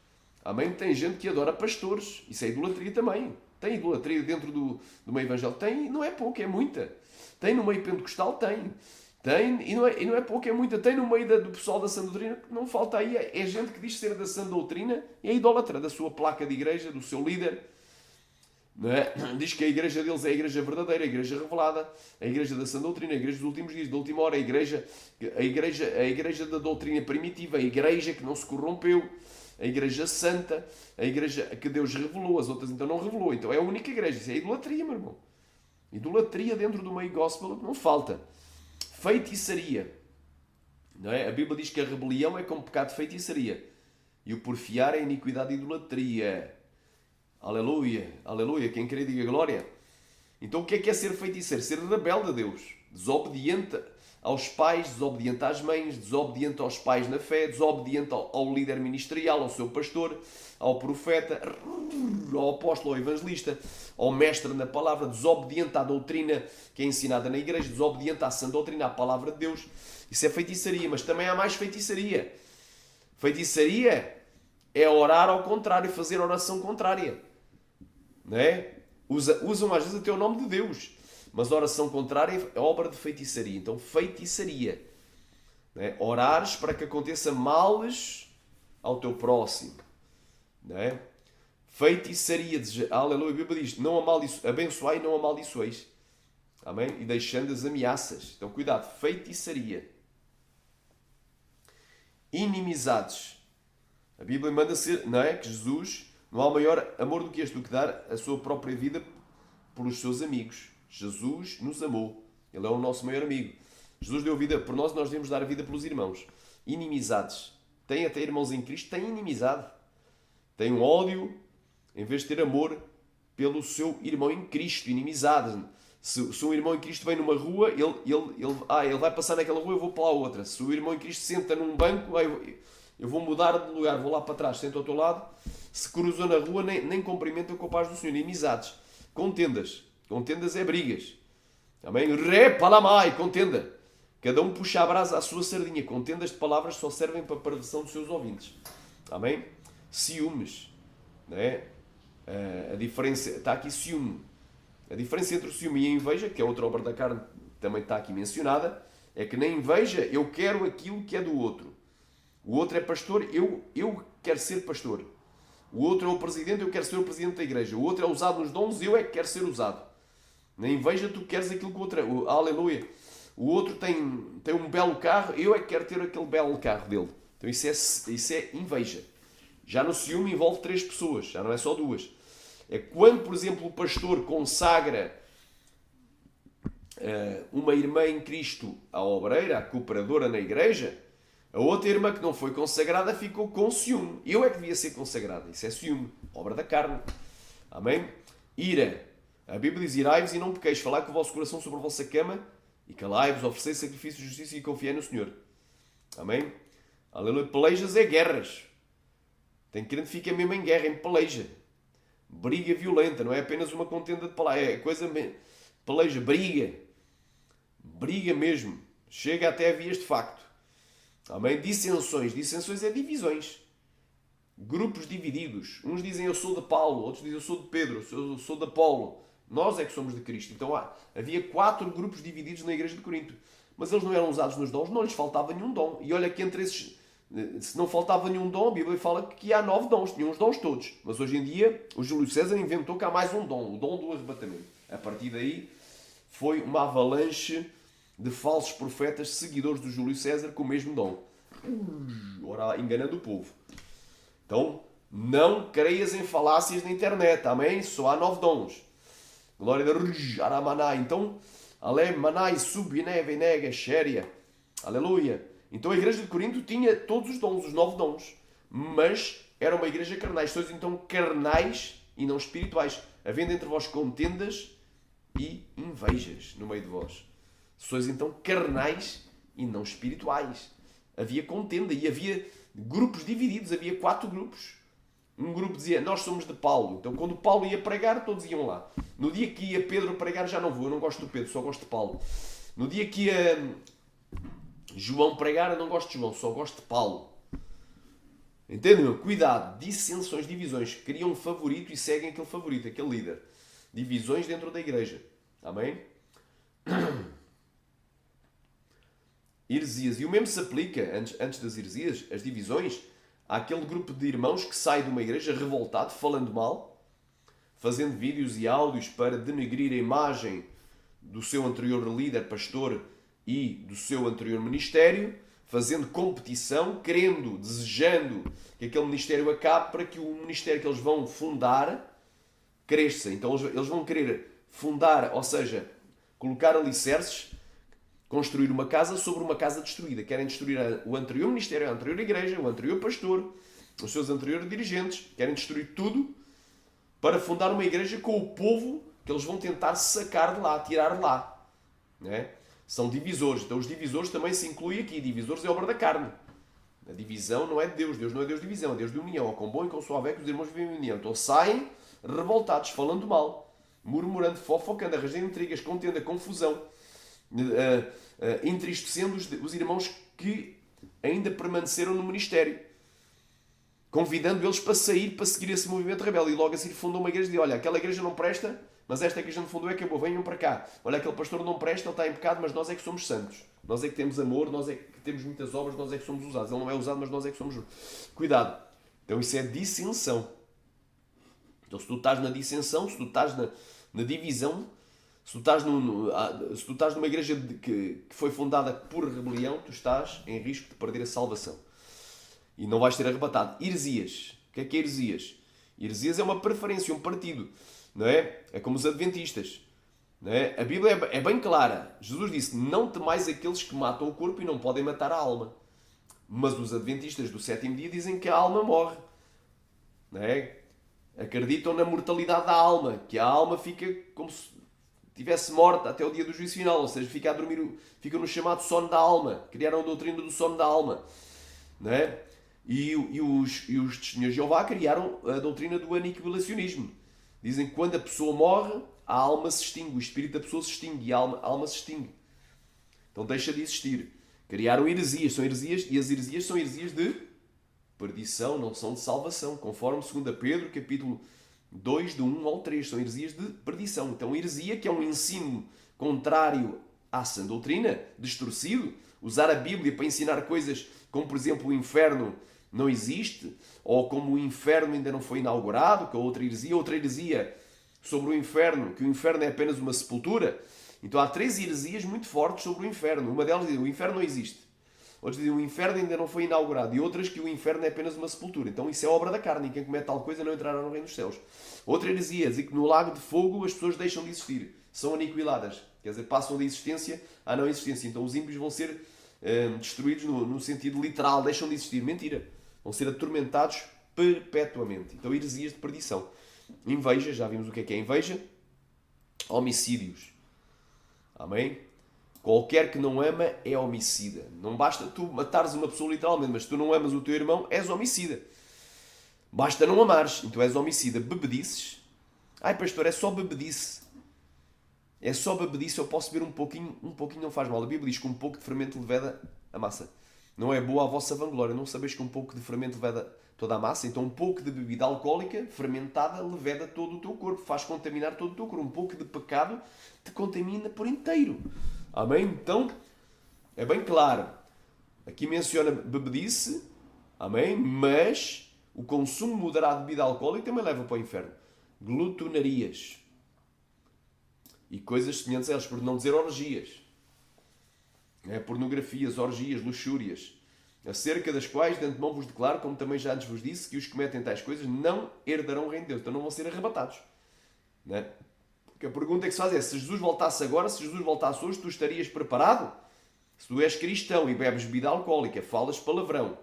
Amém? Tem gente que adora pastores, isso é idolatria também. Tem idolatria dentro do meio evangélico? Tem, não é pouco, é muita. Tem no meio pentecostal? Tem, e não é pouco, é muita. Tem no meio do pessoal da sã doutrina, não falta aí, é gente que diz ser da sã doutrina e é idólatra da sua placa de igreja, do seu líder. Não é? Diz que a igreja deles é a igreja verdadeira, a igreja revelada, a igreja da sã doutrina, a igreja dos últimos dias, da última hora, a igreja da doutrina primitiva, a igreja que não se corrompeu, a igreja santa, a igreja que Deus revelou, as outras então não revelou. Então é a única igreja, isso é idolatria, meu irmão. Idolatria dentro do meio gospel não falta. Feitiçaria. Não é? A Bíblia diz que a rebelião é como pecado de feitiçaria e o porfiar é iniquidade e idolatria. Aleluia, aleluia, quem crê diga glória. Então o que é ser feiticeiro? Ser rebelde a Deus, desobediente aos pais, desobediente às mães, desobediente aos pais na fé, desobediente ao líder ministerial, ao seu pastor, ao profeta, ao apóstolo, ao evangelista, ao mestre na palavra, desobediente à doutrina que é ensinada na igreja, desobediente à sã doutrina, à palavra de Deus. Isso é feitiçaria, mas também há mais feitiçaria. Feitiçaria é orar ao contrário, fazer oração contrária. Não é? Usam às vezes até o nome de Deus, mas oração contrária é obra de feitiçaria. Então, feitiçaria. Não é? Orares para que aconteça males ao teu próximo. Não é? Feitiçaria. Aleluia. A Bíblia diz, não abençoai e não amaldiçoeis. Amém? E deixando as ameaças. Então, cuidado. Feitiçaria. Inimizades. A Bíblia manda ser, não é? Que Jesus... Não há maior amor do que este, do que dar a sua própria vida pelos seus amigos. Jesus nos amou. Ele é o nosso maior amigo. Jesus deu vida por nós, nós devemos dar a vida pelos irmãos. Inimizades. Tem até irmãos em Cristo, tem inimizade. Tem um ódio, em vez de ter amor pelo seu irmão em Cristo. Inimizade. Se um irmão em Cristo vem numa rua, ele vai passar naquela rua, eu vou para a outra. Se o irmão em Cristo senta num banco, eu vou mudar de lugar, vou lá para trás, sento ao teu lado. Se cruzou na rua, nem cumprimenta com a paz do Senhor. Inimizades. Contendas. Contendas é brigas. Amém? Repalamai, contenda. Cada um puxa a brasa à sua sardinha. Contendas de palavras só servem para a perversão dos seus ouvintes. Amém? Ciúmes. Não é? A diferença... Está aqui ciúme. A diferença entre o ciúme e a inveja, que é outra obra da carne, também está aqui mencionada, é que na inveja eu quero aquilo que é do outro. O outro é pastor, eu quero ser pastor. O outro é o presidente, eu quero ser o presidente da igreja. O outro é usado nos dons, eu é que quero ser usado. Na inveja, tu queres aquilo que o outro é. Aleluia. O outro tem um belo carro, eu é que quero ter aquele belo carro dele. Então isso é inveja. Já no ciúme envolve 3 pessoas, já não é só 2. É quando, por exemplo, o pastor consagra uma irmã em Cristo à obreira, à cooperadora na igreja, a outra irmã que não foi consagrada ficou com ciúme. Eu é que devia ser consagrada. Isso é ciúme. Obra da carne. Amém? Ira. A Bíblia diz, irai-vos e não pequeis, falai com o vosso coração sobre a vossa cama e calai-vos, oferecei sacrifício de justiça e confiai no Senhor. Amém? Aleluia. Pelejas é guerras. Tem crente que fica mesmo em guerra, em peleja. Briga violenta, não é apenas uma contenda de palavras, é coisa... Peleja, briga. Briga mesmo. Chega até a vias de facto. Amém? Dissensões. Dissensões é divisões. Grupos divididos. Uns dizem eu sou de Paulo, outros dizem eu sou de Pedro, eu sou de Apolo. Nós é que somos de Cristo. Então havia 4 grupos divididos na igreja de Corinto. Mas eles não eram usados nos dons, não lhes faltava nenhum dom. E olha que entre esses, se não faltava nenhum dom, a Bíblia fala que há 9 dons, tinham os dons todos. Mas hoje em dia, o Júlio César inventou que há mais um dom, o dom do arrebatamento. A partir daí, foi uma avalanche de falsos profetas, seguidores do Júlio César, com o mesmo dom. Ora, enganando o povo. Então, não creias em falácias na internet, amém? Só há 9 dons. Glória a Deus, Aramanai. Então, Ale, Manai, Subine, Venega, Xéria. Aleluia. Então a igreja de Corinto tinha todos os dons, os 9 dons. Mas era uma igreja carnais. Sois então carnais e não espirituais. Havendo entre vós contendas e invejas no meio de vós. Sois então carnais e não espirituais. Havia contenda e havia grupos divididos. Havia 4 grupos. Um grupo dizia, nós somos de Paulo. Então quando Paulo ia pregar, todos iam lá. No dia que ia Pedro pregar, já não vou. Eu não gosto do Pedro, só gosto de Paulo. No dia que ia João pregar, eu não gosto de João, só gosto de Paulo. Entendem, meu? Cuidado. Dissensões, divisões. Criam um favorito e seguem aquele favorito, aquele líder. Divisões dentro da igreja. Amém? Heresias. E o mesmo se aplica, antes das heresias, as divisões, àquele grupo de irmãos que sai de uma igreja revoltado, falando mal, fazendo vídeos e áudios para denegrir a imagem do seu anterior líder, pastor, e do seu anterior ministério, fazendo competição, querendo, desejando que aquele ministério acabe para que o ministério que eles vão fundar cresça. Então eles vão querer fundar, ou seja, colocar alicerces, construir uma casa sobre uma casa destruída. Querem destruir o anterior ministério, a anterior igreja, o anterior pastor, os seus anteriores dirigentes. Querem destruir tudo para fundar uma igreja com o povo que eles vão tentar sacar de lá, tirar de lá. Não é? São divisores. Então os divisores também se incluem aqui. Divisores é obra da carne. A divisão não é de Deus. Deus não é Deus de divisão, é Deus de união. Com bom e com suave é que os irmãos vivem em união. Então saem revoltados, falando mal, murmurando, fofocando, arranjando intrigas, contenda, confusão, entristecendo os irmãos que ainda permaneceram no ministério, convidando eles para sair, para seguir esse movimento rebelde. E logo a seguir fundam uma igreja e dizem, olha, aquela igreja não presta, mas esta igreja não fundou, acabou, venham para cá. Olha, aquele pastor não presta, ele está em pecado, mas nós é que somos santos. Nós é que temos amor, nós é que temos muitas obras, nós é que somos usados. Ele não é usado, mas nós é que somos... Cuidado. Então isso é dissensão. Então se tu estás na dissensão, se tu estás na divisão, se tu estás numa igreja que foi fundada por rebelião, tu estás em risco de perder a salvação. E não vais ser arrebatado. Heresias. O que é heresias? Heresias é uma preferência, um partido. Não é? É como os adventistas. Não é? A Bíblia é bem clara. Jesus disse, não temais aqueles que matam o corpo e não podem matar a alma. Mas os adventistas do 7º dia dizem que a alma morre. Não é? Acreditam na mortalidade da alma. Que a alma fica como se estivesse morta até o dia do juízo final. Ou seja, fica a dormir, fica no chamado sono da alma. Criaram a doutrina do sono da alma. Não é? E os testemunhas de Jeová criaram a doutrina do aniquilacionismo. Dizem que quando a pessoa morre, a alma se extingue, o espírito da pessoa se extingue e a alma se extingue. Então deixa de existir. Criaram heresias, são heresias, e as heresias são heresias de perdição, não são de salvação, conforme 2 Pedro, capítulo 2, do 1 ao 3, são heresias de perdição. Então heresia, que é um ensino contrário à sã doutrina, distorcido, usar a Bíblia para ensinar coisas como, por exemplo, o inferno não existe, ou como o inferno ainda não foi inaugurado, que é outra heresia sobre o inferno, que o inferno é apenas uma sepultura. Então há 3 heresias muito fortes sobre o inferno. Uma delas diz, o inferno não existe. Outros dizem, o inferno ainda não foi inaugurado. E outras que o inferno é apenas uma sepultura. Então isso é obra da carne, e quem comete tal coisa não entrará no reino dos céus. Outra heresia diz que no lago de fogo as pessoas deixam de existir, são aniquiladas. Quer dizer, passam da existência à não existência. Então os ímpios vão ser destruídos no sentido literal, deixam de existir. Mentira. Vão ser atormentados perpetuamente. Então heresias de perdição. Inveja, já vimos o que é inveja. Homicídios. Amém? Qualquer que não ama é homicida. Não basta tu matares uma pessoa literalmente, mas se tu não amas o teu irmão, és homicida. Basta não amares, então és homicida. Bebedices. Ai pastor, é só bebedice. É só bebedice, eu posso beber um pouquinho não faz mal. A Bíblia diz que um pouco de fermento leveda a massa. Não é boa a vossa vanglória. Não sabeis que um pouco de fermento leveda toda a massa? Então um pouco de bebida alcoólica fermentada leveda todo o teu corpo, faz contaminar todo o teu corpo. Um pouco de pecado te contamina por inteiro. Amém? Então, é bem claro. Aqui menciona bebedice, amém? Mas o consumo moderado de bebida alcoólica também leva para o inferno. Glutonarias. E coisas semelhantes a elas, por não dizer orgias. Pornografias, orgias, luxúrias. Acerca das quais de antemão vos declaro, como também já antes vos disse, que os que cometem tais coisas não herdarão o reino de Deus. Então não vão ser arrebatados. Não é? Porque a pergunta que se faz é, se Jesus voltasse agora, se Jesus voltasse hoje, tu estarias preparado? Se tu és cristão e bebes bebida alcoólica, falas palavrão.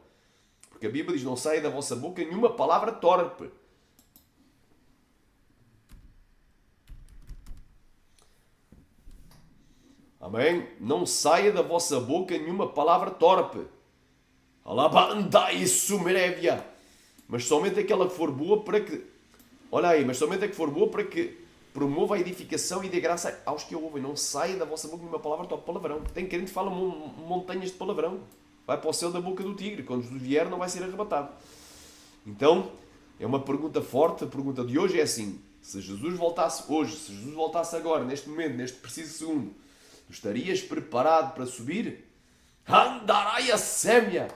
Porque a Bíblia diz, não saia da vossa boca nenhuma palavra torpe. Amém? Não saia da vossa boca nenhuma palavra torpe. Alabandai sumerévia. Mas somente aquela que for boa para que... Olha aí, mas somente a que for boa para que promova a edificação e dê graça aos que a ouvem. Não saia da vossa boca nenhuma palavra torpe. Palavrão. Tem crente que fala montanhas de palavrão. Vai para o céu da boca do tigre. Quando Jesus vier não vai ser arrebatado. Então, é uma pergunta forte. A pergunta de hoje é assim. Se Jesus voltasse hoje, se Jesus voltasse agora, neste momento, neste preciso segundo, tu estarias preparado para subir? Andarai a sémia!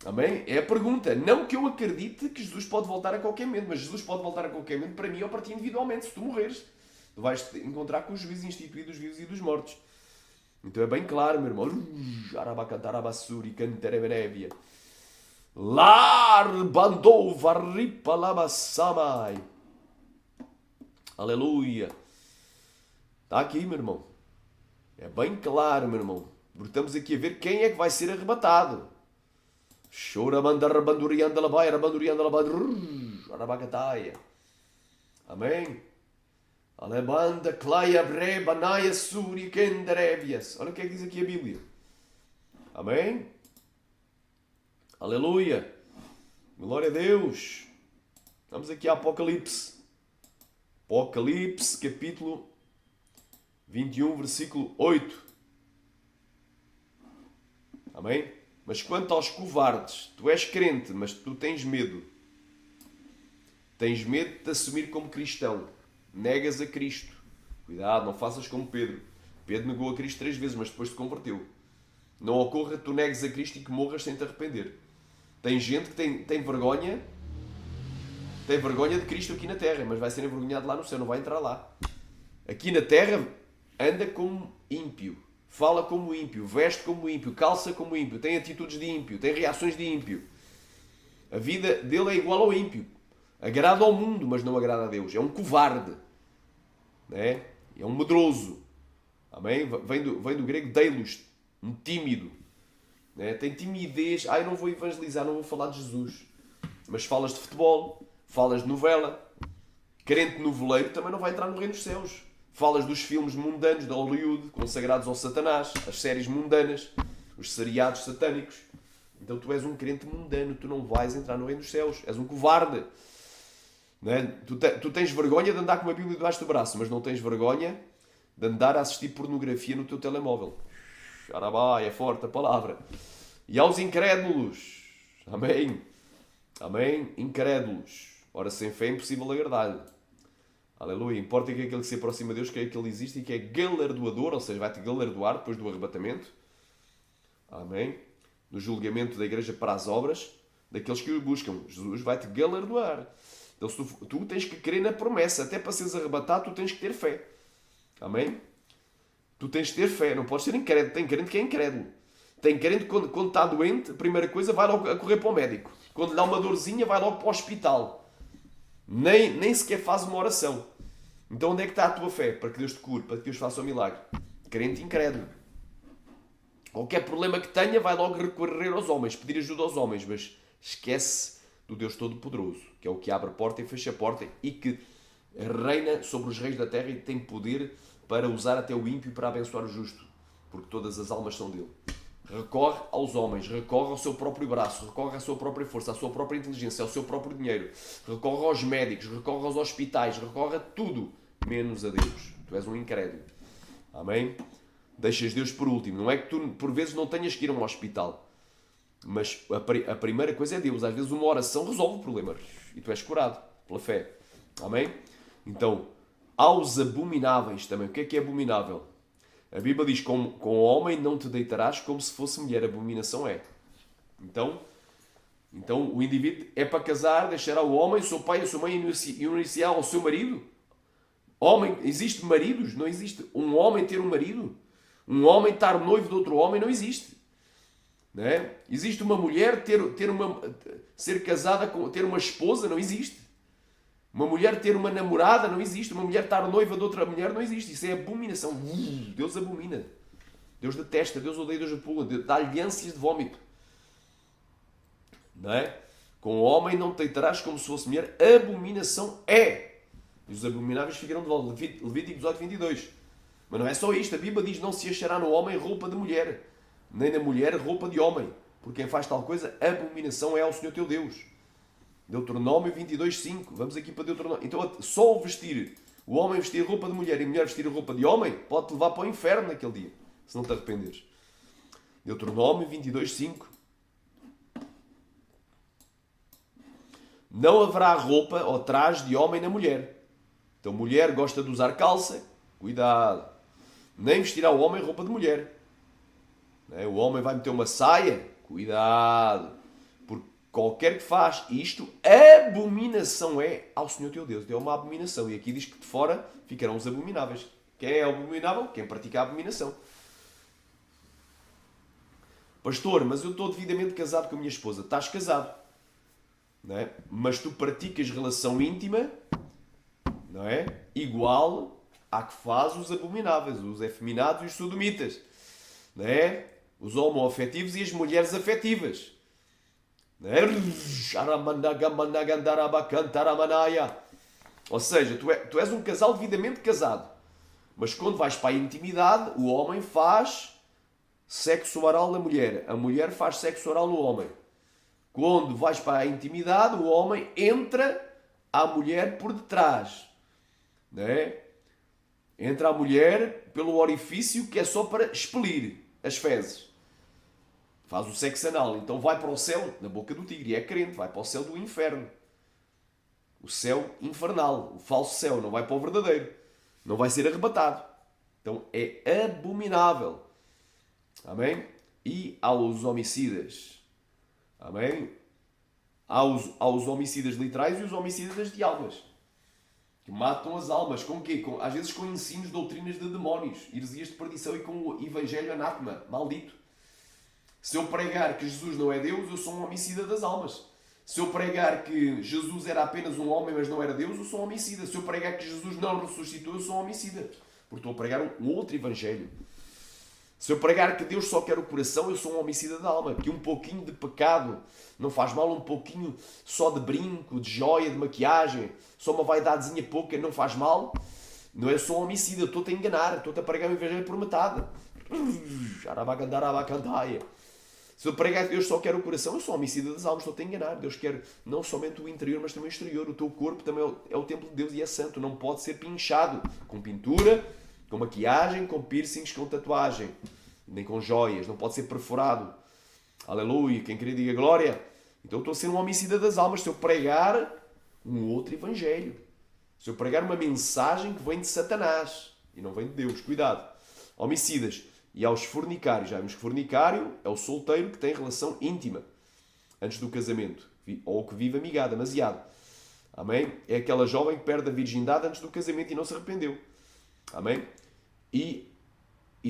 Amém? É a pergunta. Não que eu acredite que Jesus pode voltar a qualquer momento, mas Jesus pode voltar a qualquer momento para mim ou para ti individualmente. Se tu morreres, tu vais te encontrar com o juízo instituído dos vivos e dos mortos. Então é bem claro, meu irmão. Arabacantarabasuri canterebenévia. Lar bandou varripalabassamai. Aleluia. Está aqui, meu irmão. É bem claro, meu irmão. Porque estamos aqui a ver quem é que vai ser arrebatado. Amém? Alebanda, claia, breba, naia, suri, kenderevias. Olha o que é que diz aqui a Bíblia. Amém? Aleluia. Glória a Deus. Vamos aqui a Apocalipse. Apocalipse, capítulo 21, versículo 8. Amém? Mas quanto aos covardes, tu és crente, mas tu tens medo. Tens medo de te assumir como cristão. Negas a Cristo. Cuidado, não faças como Pedro. Pedro negou a Cristo 3 vezes, mas depois te converteu. Não ocorra que tu negues a Cristo e que morras sem te arrepender. Tem gente que tem vergonha. Tem vergonha de Cristo aqui na terra, mas vai ser envergonhado lá no céu, não vai entrar lá. Aqui na terra anda como ímpio. Fala como ímpio, veste como ímpio, calça como ímpio, tem atitudes de ímpio, tem reações de ímpio. A vida dele é igual ao ímpio. Agrada ao mundo, mas não agrada a Deus. É um covarde. Né? É um medroso. Amém? Vem do grego deilos, um tímido. Né? Tem timidez. Eu não vou evangelizar, não vou falar de Jesus. Mas falas de futebol, falas de novela. Crente noveleiro também não vai entrar no reino dos céus. Falas dos filmes mundanos da Hollywood, consagrados ao Satanás, as séries mundanas, os seriados satânicos. Então tu és um crente mundano, tu não vais entrar no reino dos céus. És um covarde. Não é? Tu tens vergonha de andar com uma Bíblia debaixo do braço, mas não tens vergonha de andar a assistir pornografia no teu telemóvel. Xarabá, é forte a palavra. E aos incrédulos. Amém. Amém. Incrédulos. Ora, sem fé é impossível agradar-lhe. Aleluia. Importa que aquele que se aproxima de Deus, que é aquele que existe e que é galardoador, ou seja, vai-te galardoar depois do arrebatamento. Amém. No julgamento da igreja para as obras daqueles que o buscam. Jesus vai-te galardoar. Então se tu tens que crer na promessa. Até para seres arrebatado, tu tens que ter fé. Amém? Tu tens que ter fé. Não podes ser incrédulo. Tem crente que é incrédulo. Tem crente que quando está doente, a primeira coisa vai logo a correr para o médico. Quando lhe dá uma dorzinha, vai logo para o hospital. Nem sequer faz uma oração. Então onde é que está a tua fé? Para que Deus te cure, para que Deus faça o milagre. Crente incrédulo. Qualquer problema que tenha, vai logo recorrer aos homens, pedir ajuda aos homens, mas esquece do Deus Todo-Poderoso, que é o que abre a porta e fecha a porta e que reina sobre os reis da terra e tem poder para usar até o ímpio para abençoar o justo, porque todas as almas são dele. Recorre aos homens, recorre ao seu próprio braço, recorre à sua própria força, à sua própria inteligência, ao seu próprio dinheiro, recorre aos médicos, recorre aos hospitais, recorre a tudo, menos a Deus. Tu és um incrédulo. Amém? Deixas Deus por último. Não é que tu, por vezes, não tenhas que ir a um hospital, mas a primeira coisa é Deus. Às vezes uma oração resolve o problema e tu és curado pela fé. Amém? Então, aos abomináveis também. O que é abominável? A Bíblia diz, com o homem não te deitarás como se fosse mulher. Abominação é. Então o indivíduo é para casar, deixará o homem, o seu pai, a sua mãe e unir-se-á ao seu marido. Homem, existe maridos? Não existe. Um homem ter um marido? Um homem estar noivo de outro homem? Não existe. Não é? Existe uma mulher ser casada, ter uma esposa? Não existe. Uma mulher ter uma namorada? Não existe. Uma mulher estar noiva de outra mulher? Não existe. Isso é abominação. Deus abomina. Deus detesta. Deus odeia. Deus repula. Dá-lhe ânsias de vómito. Não é? Com o homem não te deitarás como se fosse mulher. Abominação é. E os abomináveis ficarão de volta. Levítico 18:22. Mas não é só isto. A Bíblia diz, não se achará no homem roupa de mulher, nem na mulher roupa de homem. Porque quem faz tal coisa, abominação é ao Senhor teu Deus. Deuteronômio 22:5. Vamos aqui para Deuteronômio. Então, só o homem vestir roupa de mulher e a mulher vestir roupa de homem, pode-te levar para o inferno naquele dia, se não te arrependeres. Deuteronômio 22:5. Não haverá roupa ou traje de homem na mulher. Então, mulher gosta de usar calça, cuidado. Nem vestirá o homem roupa de mulher. O homem vai meter uma saia, cuidado. Qualquer que faz isto, abominação é ao Senhor teu Deus. É uma abominação. E aqui diz que de fora ficarão os abomináveis. Quem é abominável? Quem pratica a abominação. Pastor, mas eu estou devidamente casado com a minha esposa. Estás casado. Não é? Mas tu praticas relação íntima, não é? Igual à que faz os abomináveis, os efeminados e os sodomitas. Não é? Os homoafetivos e as mulheres afetivas. Ou seja, tu és um casal devidamente casado, mas quando vais para a intimidade, o homem faz sexo oral na mulher, a mulher faz sexo oral no homem. Quando vais para a intimidade, o homem entra à mulher por detrás, entra a mulher pelo orifício que é só para expelir as fezes. Faz o sexo anal, então vai para o céu, na boca do tigre, é crente, vai para o céu do inferno. O céu infernal, o falso céu, não vai para o verdadeiro. Não vai ser arrebatado. Então é abominável. Amém? E aos homicidas. Amém? Aos homicidas literais e os homicidas de almas. Que matam as almas. Com o quê? Às vezes com ensinos, doutrinas de demónios, heresias de perdição e com o evangelho anátema, maldito. Se eu pregar que Jesus não é Deus, eu sou um homicida das almas. Se eu pregar que Jesus era apenas um homem, mas não era Deus, eu sou um homicida. Se eu pregar que Jesus não ressuscitou, eu sou um homicida. Porque estou a pregar um outro evangelho. Se eu pregar que Deus só quer o coração, eu sou um homicida da alma. Que um pouquinho de pecado não faz mal, um pouquinho só de brinco, de joia, de maquiagem, só uma vaidadezinha pouca não faz mal. Não, eu sou um homicida, estou-te a enganar, estou-te a pregar o evangelho por metade. Se eu pregar que Deus só quer o coração, eu sou homicida das almas, estou-te a enganar. Deus quer não somente o interior, mas também o exterior. O teu corpo também é o templo de Deus e é santo. Não pode ser pinchado com pintura, com maquiagem, com piercings, com tatuagem, nem com joias. Não pode ser perforado. Aleluia. Quem queria diga glória. Então eu estou a ser um homicida das almas se eu pregar um outro evangelho. Se eu pregar uma mensagem que vem de Satanás e não vem de Deus. Cuidado. Homicidas. E aos fornicários. Já vimos que fornicário é o solteiro que tem relação íntima antes do casamento. Ou que vive amigado, demasiado. Amém? É aquela jovem que perde a virgindade antes do casamento e não se arrependeu. Amém? E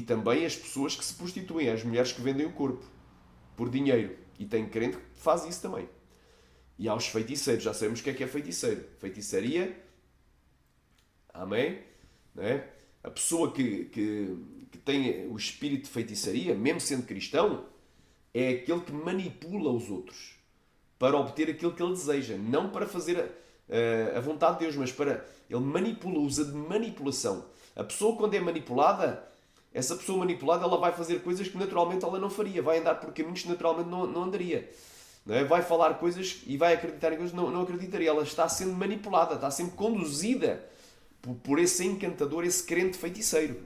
também as pessoas que se prostituem, as mulheres que vendem o corpo por dinheiro. E tem crente que faz isso também. E aos feiticeiros. Já sabemos o que é feiticeiro. Feitiçaria. Amém? Não é? A pessoa que tem o espírito de feitiçaria, mesmo sendo cristão, é aquele que manipula os outros. para obter aquilo que ele deseja. Não para fazer a vontade de Deus, mas para... Ele manipula, usa de manipulação. A pessoa, quando é manipulada, essa pessoa manipulada, ela vai fazer coisas que naturalmente ela não faria. Vai andar por caminhos que naturalmente não andaria. Não é? Vai falar coisas e vai acreditar em coisas que não acreditaria. Ela está sendo manipulada, está sendo conduzida por esse encantador, esse crente feiticeiro.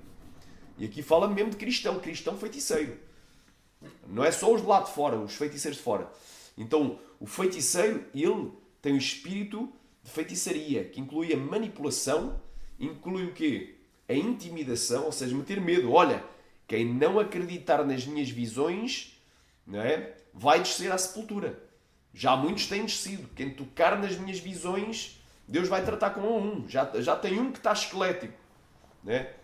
E aqui fala mesmo de cristão feiticeiro. Não é só os de lá de fora, os feiticeiros de fora. Então, o feiticeiro, ele tem um espírito de feitiçaria, que inclui a manipulação, inclui o quê? A intimidação, ou seja, meter medo. Olha, quem não acreditar nas minhas visões, não é? Vai descer à sepultura. Já muitos têm descido. Quem tocar nas minhas visões, Deus vai tratar com um. Já tem um que está esquelético. Não é?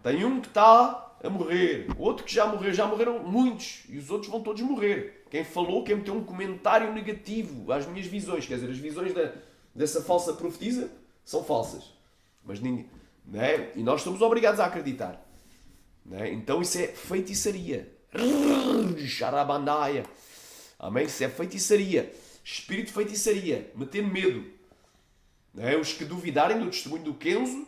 Tem um que está a morrer. Outro que já morreu. Já morreram muitos. E os outros vão todos morrer. Quem falou, quem meteu um comentário negativo às minhas visões. Quer dizer, as visões dessa falsa profetisa são falsas. Mas ninguém... Não é? E nós somos obrigados a acreditar. Não é? Então isso é feitiçaria. Xarabandaia. Amém? Isso é feitiçaria. Espírito de feitiçaria. Meter medo. Não é? Os que duvidarem do testemunho do Kenzo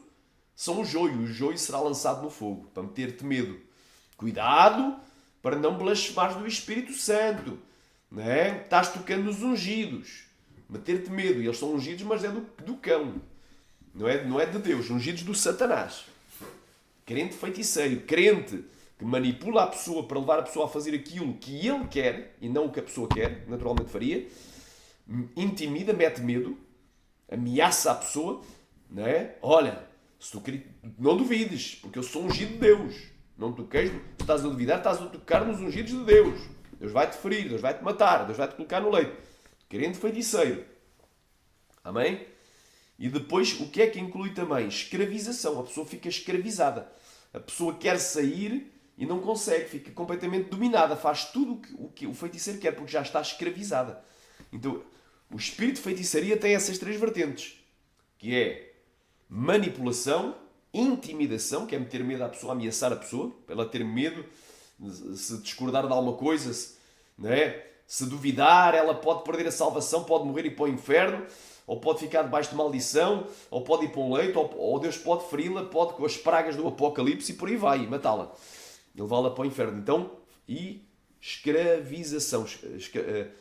são o joio. O joio será lançado no fogo. Para meter-te medo. Cuidado para não blasfemares do Espírito Santo. Não é? Estás tocando nos ungidos. Meter-te medo. E eles são ungidos, mas é do cão. Não é de Deus. Ungidos do Satanás. Crente feiticeiro. Crente que manipula a pessoa para levar a pessoa a fazer aquilo que ele quer e não o que a pessoa quer, naturalmente faria. Intimida, mete medo. Ameaça a pessoa. Não é? Olha, se tu não duvides, porque eu sou ungido de Deus. Não toqueis, tu estás a duvidar, estás a tocar nos ungidos de Deus. Deus vai-te ferir, Deus vai-te matar, Deus vai-te colocar no leito. Crente feiticeiro. Amém? E depois, o que é que inclui também? Escravização. A pessoa fica escravizada. A pessoa quer sair e não consegue. Fica completamente dominada. Faz tudo o que o feiticeiro quer, porque já está escravizada. Então, o espírito de feitiçaria tem essas três vertentes. Que é manipulação, intimidação, que é meter medo à pessoa, ameaçar a pessoa, para ela ter medo, se discordar de alguma coisa, não é? Se duvidar, ela pode perder a salvação, pode morrer e ir para o inferno, ou pode ficar debaixo de maldição, ou pode ir para um leito, ou Deus pode feri-la, pode com as pragas do Apocalipse e por aí vai, e matá-la. E levá-la para o inferno. Então, e escravização,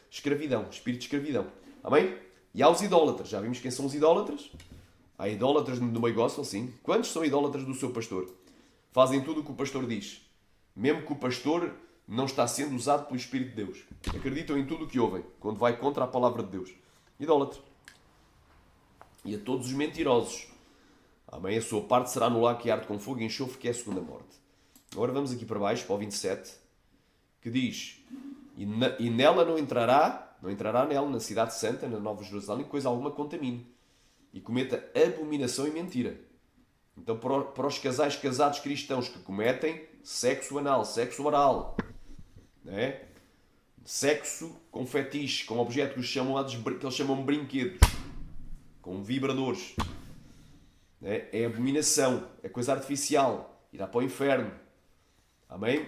escravidão, espírito de escravidão. Amém? E há os idólatras. Já vimos quem são os idólatras? Há idólatras no meio gospel, sim. Quantos são idólatras do seu pastor? Fazem tudo o que o pastor diz. Mesmo que o pastor não está sendo usado pelo Espírito de Deus. Acreditam em tudo o que ouvem, quando vai contra a palavra de Deus. Idólatra. E a todos os mentirosos. Amém? A sua parte será no lago que arde com fogo e enxofre, que é a segunda morte. Agora vamos aqui para baixo, para o 27, que diz: E nela não entrará nela, na cidade santa, na Nova Jerusalém, coisa alguma contamine. E cometa abominação e mentira. Então, para os casais casados cristãos que cometem sexo anal, sexo oral, né? Sexo com fetiche, com objetos que eles chamam de brinquedos, com vibradores, né? É abominação, é coisa artificial, irá para o inferno. Amém?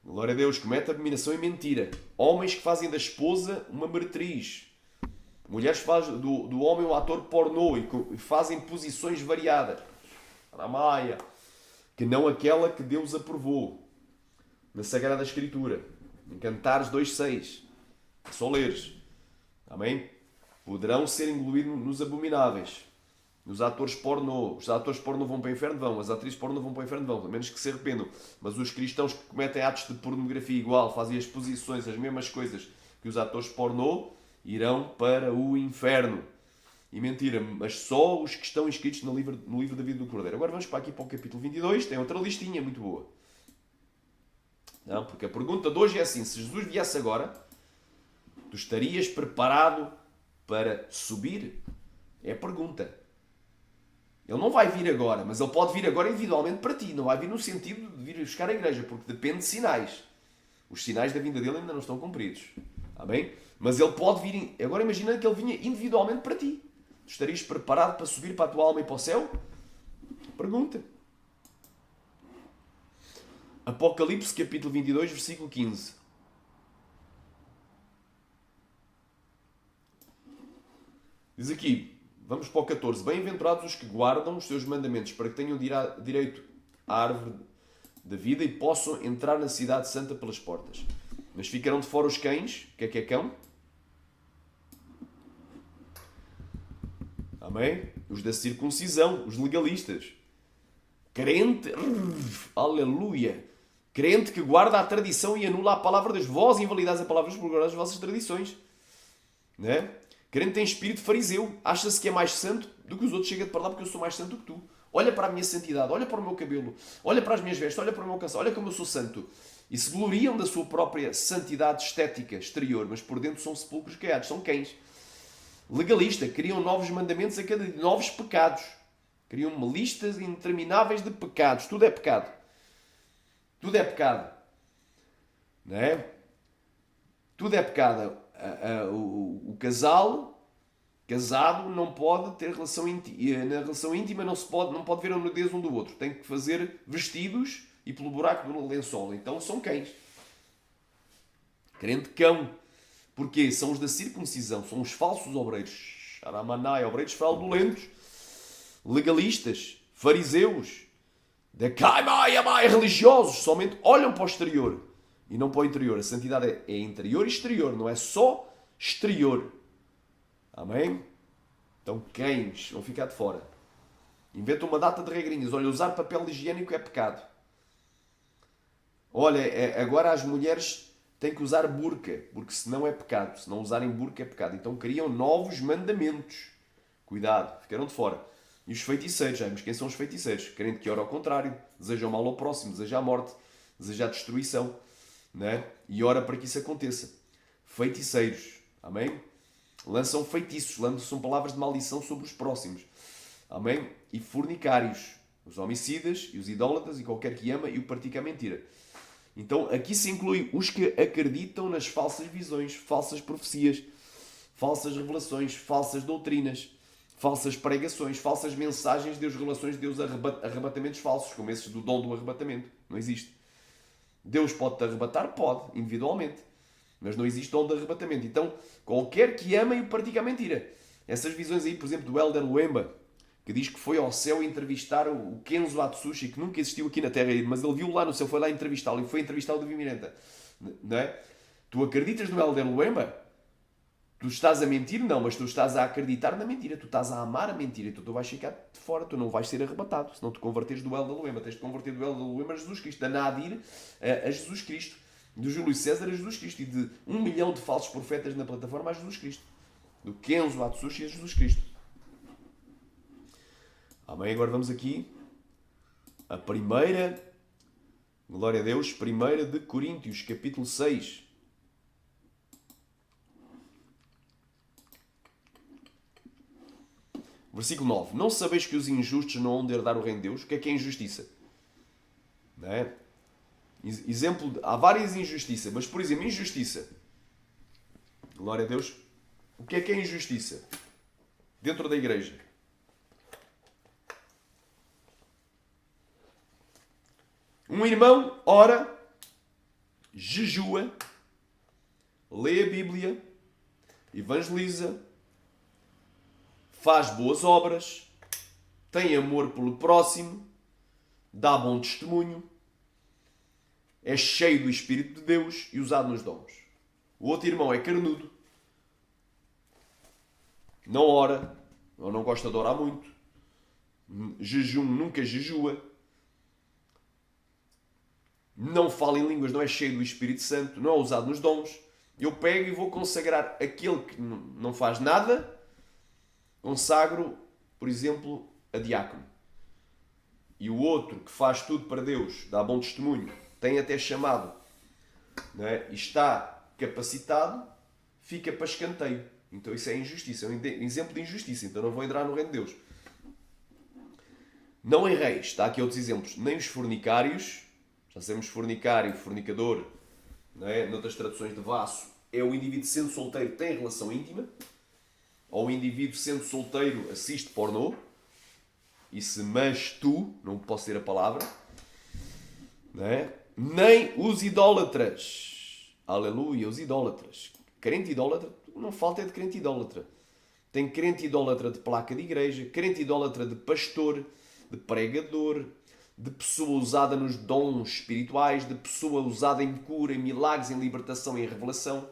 Glória a Deus. Comete abominação e mentira. Homens que fazem da esposa uma meretriz. Mulheres que fazem do homem um ator pornô e fazem posições variadas. Aramaia. Que não aquela que Deus aprovou. Na Sagrada Escritura. Em Cantares 2.6. Só leres. Amém? Poderão ser incluídos nos abomináveis. Nos atores pornô. Os atores pornô vão para o inferno? Vão. As atrizes pornô vão para o inferno? Vão. A menos que se arrependam. Mas os cristãos que cometem atos de pornografia igual, fazem as posições, as mesmas coisas que os atores pornô, irão para o inferno. E mentira, mas só os que estão inscritos no livro da vida do Cordeiro. Agora vamos para aqui para o capítulo 22, tem outra listinha muito boa. Não, porque a pergunta de hoje é assim: se Jesus viesse agora, tu estarias preparado para subir? É a pergunta. Ele não vai vir agora, mas ele pode vir agora individualmente para ti. Não vai vir no sentido de vir buscar a igreja, porque depende de sinais. Os sinais da vinda dele ainda não estão cumpridos. Amém? Mas ele pode vir... Agora imagina que ele vinha individualmente para ti. Tu estarias preparado para subir para a tua alma e para o céu? Pergunta. Apocalipse capítulo 22, versículo 15. Diz aqui, vamos para o 14. Bem-aventurados os que guardam os seus mandamentos, para que tenham direito à árvore da vida e possam entrar na cidade santa pelas portas. Mas ficarão de fora os cães. O que é cão? Amém? Os da circuncisão, os legalistas. Crente, aleluia. Crente que guarda a tradição e anula a palavra de Deus. Vós invalidais a palavra de Deus por guardar as vossas tradições. Não é? Crente tem espírito fariseu. Acha-se que é mais santo do que os outros. Chega-te para lá porque eu sou mais santo do que tu. Olha para a minha santidade, olha para o meu cabelo, olha para as minhas vestes, olha para o meu calçado, olha como eu sou santo. E se gloriam da sua própria santidade estética exterior, mas por dentro são sepulcros caiados, são cães. Legalista, criam novos mandamentos a cada dia, novos pecados. Criam uma listas intermináveis de pecados. Tudo é pecado. Tudo é pecado. Não é? Tudo é pecado. O casado não pode ter relação íntima. Na relação íntima não pode ver a nudez um do outro. Tem que fazer vestidos e pelo buraco do lençol. Então são cães. Crente cão. Porquê? São os da circuncisão. São os falsos obreiros. Xaramanai, obreiros fraudulentos. Legalistas. Fariseus. Religiosos. Somente olham para o exterior e não para o interior. A santidade é interior e exterior. Não é só exterior. Amém? Então cães vão ficar de fora. Inventam uma data de regrinhas. Olha, usar papel higiênico é pecado. Olha, agora as mulheres têm que usar burca, porque senão é pecado. Se não usarem burca é pecado. Então criam novos mandamentos. Cuidado, ficaram de fora. E os feiticeiros, já vimos quem são os feiticeiros. Crente que ora ao contrário, desejam mal ao próximo, deseja a morte, deseja a destruição, né? E ora para que isso aconteça. Feiticeiros, amém? Lançam feitiços, lançam palavras de maldição sobre os próximos. Amém? E fornicários, os homicidas e os idólatras e qualquer que ama e o pratica a mentira. Então aqui se inclui os que acreditam nas falsas visões, falsas profecias, falsas revelações, falsas doutrinas, falsas pregações, falsas mensagens de Deus, revelações de Deus, arrebatamentos falsos, como esses do dom do arrebatamento. Não existe. Deus pode-te arrebatar? Pode, individualmente. Mas não existe dom de arrebatamento. Então, qualquer que ama e o pratica a mentira. Essas visões aí, por exemplo, do Elder Luemba, que diz que foi ao céu entrevistar o Kenzo Atsushi, que nunca existiu aqui na Terra, mas ele viu lá no céu, foi lá entrevistá-lo e foi entrevistá-lo do Vimirenta. Não é? Tu acreditas no Elder Luemba? Tu estás a mentir? Não, mas tu estás a acreditar na mentira. Tu estás a amar a mentira. Então tu vais ficar de fora. Tu não vais ser arrebatado. Se não te converteres do Elder Luemba. Tens de converter do Elder Luemba a Jesus Cristo. Da Nadir a Jesus Cristo. Do Júlio César a Jesus Cristo. E de 1 milhão de falsos profetas na plataforma a Jesus Cristo. Do Kenzo Atsushi a Jesus Cristo. Amém? Agora vamos aqui. A primeira, glória a Deus, 1 de Coríntios, capítulo 6. Versículo 9. Não sabeis que os injustos não hão de herdar o reino de Deus? O que é injustiça? Não é? Exemplo, há várias injustiças, mas por exemplo, injustiça. Glória a Deus. O que é injustiça? Dentro da igreja. Um irmão ora, jejua, lê a Bíblia, evangeliza, faz boas obras, tem amor pelo próximo, dá bom testemunho, é cheio do Espírito de Deus e usado nos dons. O outro irmão é carnudo, não ora, ou não gosta de orar muito, jejum nunca jejua, não fala em línguas, não é cheio do Espírito Santo, não é usado nos dons. Eu pego e vou consagrar aquele que não faz nada, consagro, por exemplo, a diácono. E o outro que faz tudo para Deus, dá bom testemunho, tem até chamado, não é? E está capacitado, fica para escanteio. Então isso é injustiça, é um exemplo de injustiça. Então não vou entrar no reino de Deus. Não erreis, está aqui outros exemplos, nem os fornicários. Já sabemos fornicário, fornicador, não é? Noutras traduções de vaso, é o indivíduo sendo solteiro tem relação íntima, ou o indivíduo sendo solteiro assiste pornô, e se mas tu, não posso ter a palavra, não é? Nem os idólatras, aleluia, os idólatras. Crente idólatra, não falta é de crente idólatra. Tem crente idólatra de placa de igreja, crente idólatra de pastor, de pregador, de pessoa usada nos dons espirituais, de pessoa usada em cura, em milagres, em libertação e em revelação.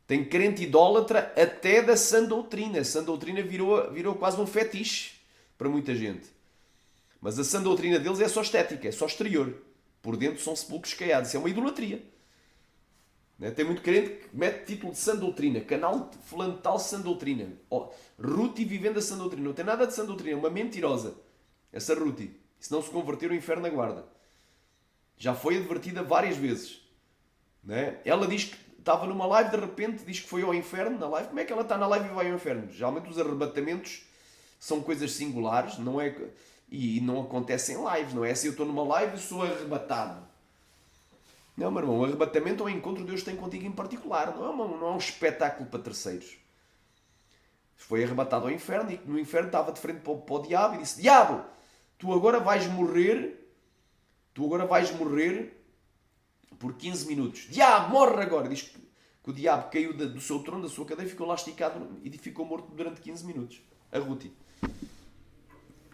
Tem crente idólatra até da sã doutrina. A sã doutrina virou quase um fetiche para muita gente. Mas a sã doutrina deles é só estética, é só exterior. Por dentro são sepulcros caiados. Isso é uma idolatria. Tem muito crente que mete título de sã doutrina. Canal fulano tal sã doutrina. Ruth vivendo a sã doutrina. Não tem nada de sã doutrina. É uma mentirosa. Essa Ruth. Se não se converter, o inferno aguarda. Já foi advertida várias vezes. Ela diz que estava numa live, de repente diz que foi ao inferno na live. Como é que ela está na live e vai ao inferno? Geralmente os arrebatamentos são coisas singulares, não é? E não acontecem em live, não é? Se eu estou numa live e sou arrebatado. Não, meu irmão, o arrebatamento é um encontro que Deus tem contigo em particular, não é um espetáculo para terceiros. Foi arrebatado ao inferno e no inferno estava de frente para o diabo e disse: Diabo, tu agora vais morrer por 15 minutos. Diabo, morre agora! Diz que o diabo caiu do seu trono, da sua cadeira, ficou lá esticado e ficou morto durante 15 minutos. A Ruth.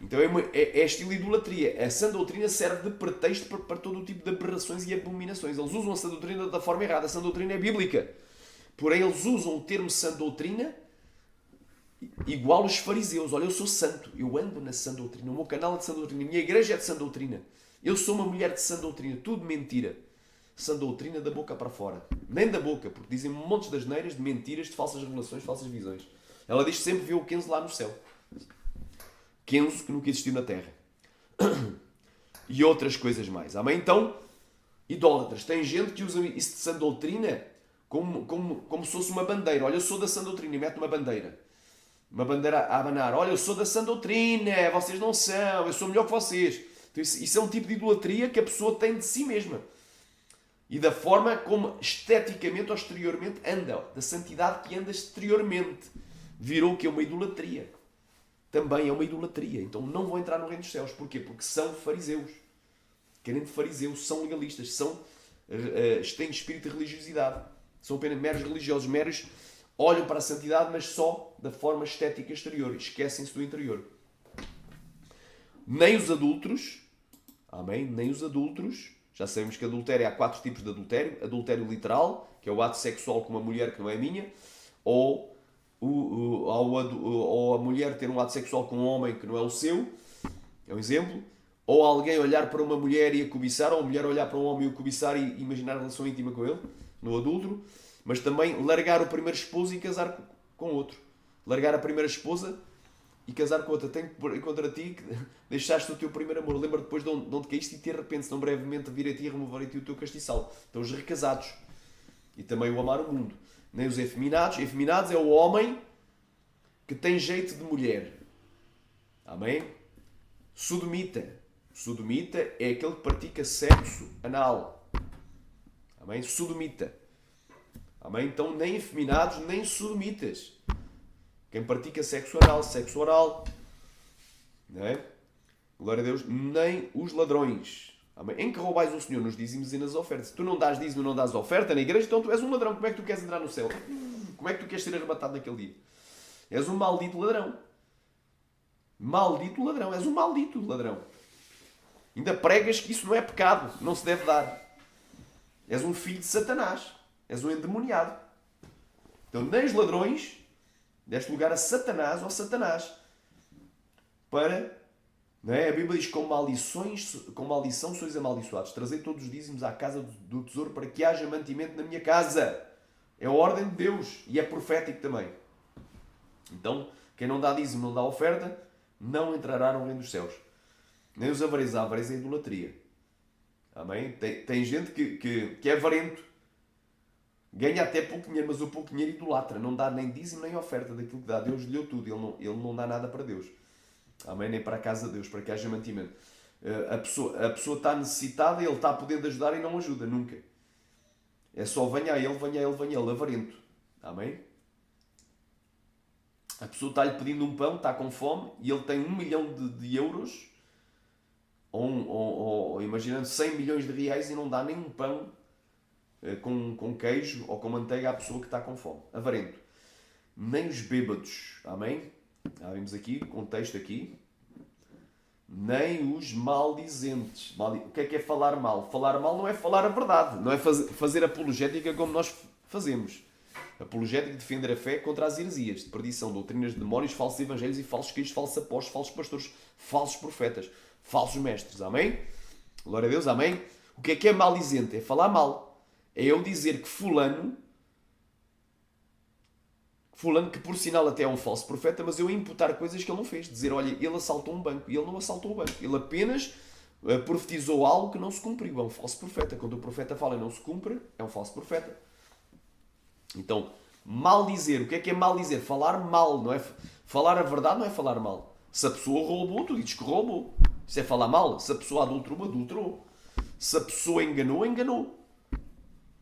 Então é estilo idolatria. A sã doutrina serve de pretexto para todo o tipo de aberrações e abominações. Eles usam a sã doutrina da forma errada. A sã doutrina é bíblica. Porém, eles usam o termo sã doutrina igual os fariseus. Olha, eu sou santo. Eu ando na sã doutrina. O meu canal é de sã doutrina. A minha igreja é de sã doutrina. Eu sou uma mulher de sã doutrina. Tudo mentira. Sã doutrina da boca para fora. Nem da boca, porque dizem montes de asneiras, de mentiras, de falsas revelações, falsas visões. Ela diz que sempre viu o Kenzo lá no céu. Kenzo que nunca existiu na Terra. E outras coisas mais. Amém? Então, idólatras. Tem gente que usa isso de sã doutrina como se fosse uma bandeira. Olha, eu sou da sã doutrina e mete uma bandeira. Uma bandeira a abanar. Olha, eu sou da sã doutrina, vocês não são, eu sou melhor que vocês. Então, isso é um tipo de idolatria que a pessoa tem de si mesma. E da forma como esteticamente ou exteriormente anda. Da santidade que anda exteriormente. Virou que é uma idolatria. Também é uma idolatria. Então não vão entrar no reino dos céus. Porquê? Porque são fariseus. Querem de fariseus, são legalistas, têm espírito de religiosidade. São apenas meros religiosos, meros, olham para a santidade, mas só da forma estética exterior. Esquecem-se do interior. Nem os adúlteros, amém? Nem os adúlteros. Já sabemos que adultério, há 4 tipos de adultério. Adultério literal, que é o ato sexual com uma mulher que não é minha, ou a mulher ter um ato sexual com um homem que não é o seu, é um exemplo, ou alguém olhar para uma mulher e a cobiçar, ou a mulher olhar para um homem e o cobiçar e imaginar a relação íntima com ele, no adúltero, mas também largar o primeiro esposo e casar com outro. Largar a primeira esposa e casar com outra. Tenho que pôr contra ti que deixaste o teu primeiro amor. Lembra depois de onde caíste e te arrependes, senão brevemente vir a ti e remover-te o teu castiçal. Então os recasados. E também o amar o mundo. Nem os efeminados. Efeminados é o homem que tem jeito de mulher. Amém? Sodomita. Sodomita é aquele que pratica sexo anal. Amém? Sodomita. Amém? Então nem efeminados, nem sodomitas. Quem pratica sexo oral. Não é? Glória a Deus. Nem os ladrões. Amém? Em que roubais o Senhor nos dízimos e nas ofertas. Se tu não dás dízimo e não dás oferta na igreja, então tu és um ladrão. Como é que tu queres entrar no céu? Como é que tu queres ser arrebatado naquele dia? És um maldito ladrão. Maldito ladrão. És um maldito ladrão. Ainda pregas que isso não é pecado. Não se deve dar. És um filho de Satanás. És um endemoniado. Então nem os ladrões deste lugar a Satanás ou Satanás. Para... Não é? A Bíblia diz: com maldição sois amaldiçoados. Trazei todos os dízimos à casa do tesouro para que haja mantimento na minha casa. É a ordem de Deus e é profético também. Então, quem não dá dízimo, não dá oferta, não entrará no reino dos céus. Nem os avareis. A avareza é idolatria. Amém? Tem gente que é avarento. Ganha até pouco dinheiro, mas o pouco dinheiro idolatra. Não dá nem dízimo nem oferta daquilo que dá. Deus lhe deu tudo. Ele não dá nada para Deus. Amém? Nem para a casa de Deus, para que haja mantimento. A pessoa está necessitada e ele está podendo ajudar e não ajuda, nunca. É só venha a ele, avarento. Amém? A pessoa está-lhe pedindo um pão, está com fome e ele tem 1 milhão de euros ou imaginando 100 milhões de reais e não dá nem um pão com queijo ou com manteiga à pessoa que está com fome. Avarento. nem os bêbados. Amém? Vimos aqui, contexto aqui. Nem os maldizentes. O que é falar mal? Falar mal não é falar a verdade. Não é fazer apologética como nós fazemos. Apologética, defender a fé contra as heresias, de perdição, doutrinas de demónios, falsos evangelhos e falsos cristos, falsos apóstolos, falsos pastores, falsos profetas, falsos mestres. Amém? Glória a Deus, amém? O que é maldizente? É falar mal. É eu dizer que fulano que por sinal até é um falso profeta, mas eu imputar coisas que ele não fez. Dizer, olha, ele assaltou um banco. E ele não assaltou o banco. Ele apenas profetizou algo que não se cumpriu. É um falso profeta. Quando o profeta fala e não se cumpre, é um falso profeta. Então, maldizer. O que é maldizer? Falar mal, não é? Falar a verdade não é falar mal. Se a pessoa roubou, tu dizes que roubou. Isso é falar mal. Se a pessoa adulterou, adulterou. Se a pessoa enganou, enganou.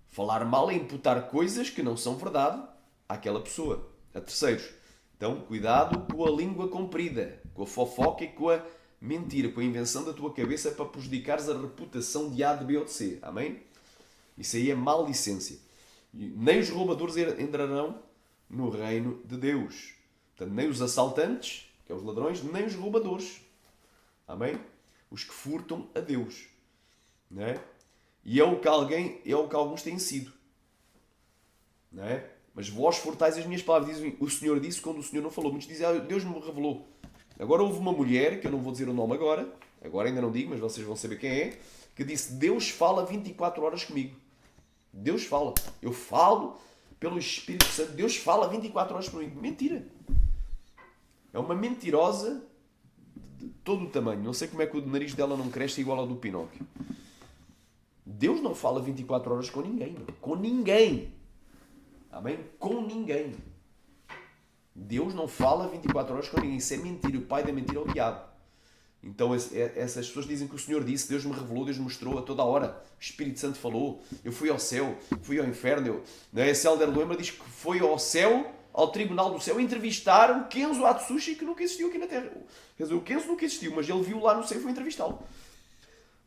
Falar mal é imputar coisas que não são verdade àquela pessoa, a terceiros. Então, cuidado com a língua comprida, com a fofoca e com a mentira, com a invenção da tua cabeça para prejudicares a reputação de A, de B ou de C. Amém? Isso aí é malicência. Nem os roubadores entrarão no reino de Deus. Portanto, nem os assaltantes, que é os ladrões, nem os roubadores. Amém? Os que furtam a Deus. Não é? E é o que alguns têm sido. Não é? Mas vós furtais as minhas palavras. O Senhor disse quando o Senhor não falou. Muitos dizem, Deus me revelou. Agora houve uma mulher, que eu não vou dizer o nome agora ainda não digo, mas vocês vão saber quem é, que disse, Deus fala 24 horas comigo. Deus fala. Eu falo pelo Espírito Santo. Deus fala 24 horas comigo. Mentira. É uma mentirosa de todo o tamanho. Não sei como é que o nariz dela não cresce igual ao do Pinóquio. Deus não fala 24 horas com ninguém. Não. Com ninguém. Amém? Com ninguém. Deus não fala 24 horas com ninguém. Isso é mentira. O pai da mentira é o diabo. Então essas pessoas dizem que o Senhor disse, Deus me revelou, Deus me mostrou a toda a hora. O Espírito Santo falou. Eu fui ao céu, fui ao inferno. A Célder Loema diz que foi ao céu, ao tribunal do céu, entrevistar o Kenzo Atsushi, que nunca existiu aqui na Terra. Quer dizer, o Kenzo nunca existiu, mas ele viu lá no céu e foi entrevistá-lo.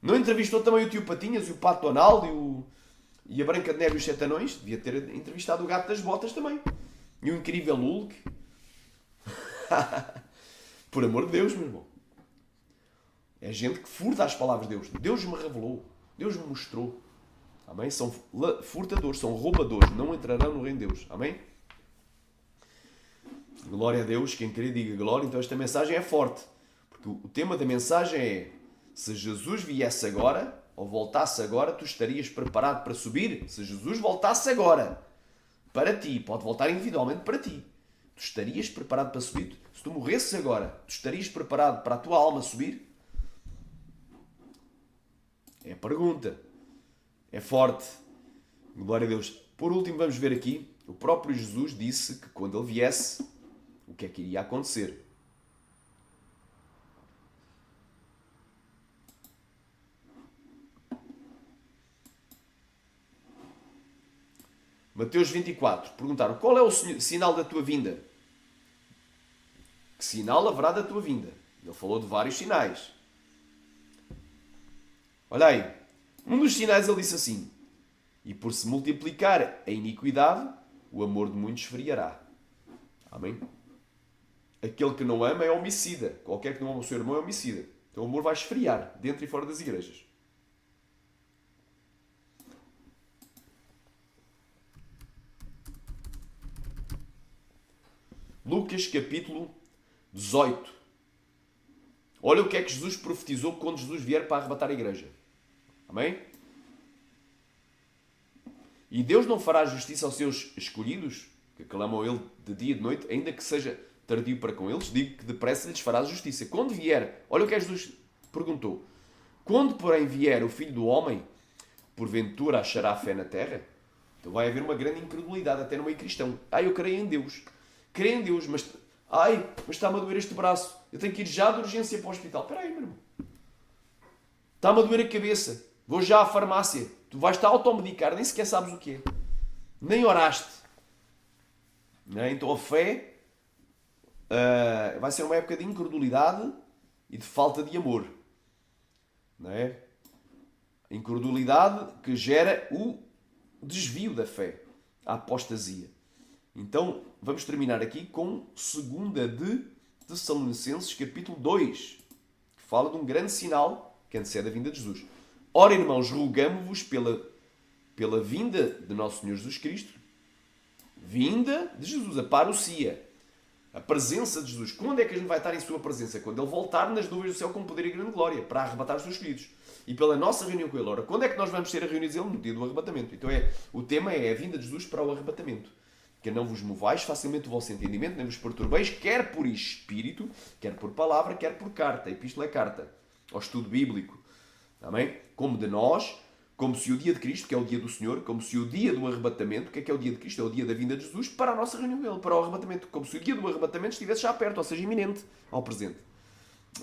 Não entrevistou também o tio Patinhas e o Pato Donald e a Branca de Neve e os Sete Anões? Devia ter entrevistado o Gato das Botas também. E o incrível Hulk. Por amor de Deus, meu irmão. É gente que furta as palavras de Deus. Deus me revelou. Deus me mostrou. Amém? São furtadores, são roubadores. Não entrarão no reino de Deus. Amém? Glória a Deus. Quem querer diga glória. Então esta mensagem é forte. Porque o tema da mensagem é: se Jesus viesse agora, ou voltasse agora, tu estarias preparado para subir? Se Jesus voltasse agora, para ti, pode voltar individualmente para ti, tu estarias preparado para subir? Se tu morresses agora, tu estarias preparado para a tua alma subir? É a pergunta. É forte. Glória a Deus. Por último, vamos ver aqui. O próprio Jesus disse que quando ele viesse, o que é que iria acontecer? Mateus 24. Perguntaram, qual é o sinal da tua vinda? Que sinal haverá da tua vinda? Ele falou de vários sinais. Olha aí. Um dos sinais ele disse assim: e por se multiplicar a iniquidade, o amor de muitos esfriará. Amém? Aquele que não ama é homicida. Qualquer que não ama o seu irmão é homicida. Então o amor vai esfriar dentro e fora das igrejas. Lucas capítulo 18. Olha o que é que Jesus profetizou quando Jesus vier para arrebatar a igreja. Amém? E Deus não fará justiça aos seus escolhidos, que clamam ele de dia e de noite, ainda que seja tardio para com eles, digo que depressa lhes fará justiça. Quando vier, olha o que é que Jesus perguntou. Quando, porém, vier o Filho do Homem, porventura achará fé na terra? Então vai haver uma grande incredulidade até no meio cristão. Eu creio em Deus. Creio em Deus, mas está-me a doer este braço. Eu tenho que ir já de urgência para o hospital. Espera aí, meu irmão. Está-me a doer a cabeça. Vou já à farmácia. Tu vais-te automedicar, nem sequer sabes o que é. Nem oraste. Não é? Então a fé vai ser uma época de incredulidade e de falta de amor. Não é? Incredulidade que gera o desvio da fé. A apostasia. Então, vamos terminar aqui com 2 de Tessalonicenses, capítulo 2, que fala de um grande sinal que antecede a vinda de Jesus. Ora, irmãos, rogamo-vos pela vinda de nosso Senhor Jesus Cristo, vinda de Jesus, a parousia, a presença de Jesus. Quando é que a gente vai estar em sua presença? Quando Ele voltar nas nuvens do céu com poder e grande glória, para arrebatar os seus queridos. E pela nossa reunião com Ele. Ora, quando é que nós vamos ser reunidos a Ele? No dia do arrebatamento. Então o tema é a vinda de Jesus para o arrebatamento. Que não vos movais facilmente o vosso entendimento, nem vos perturbeis, quer por espírito, quer por palavra, quer por carta. A epístola é carta, ao estudo bíblico. Amém? Como de nós, como se o dia de Cristo, que é o dia do Senhor, como se o dia do arrebatamento, o que é o dia de Cristo? É o dia da vinda de Jesus para a nossa reunião com Ele, para o arrebatamento. Como se o dia do arrebatamento estivesse já perto, ou seja, iminente ao presente.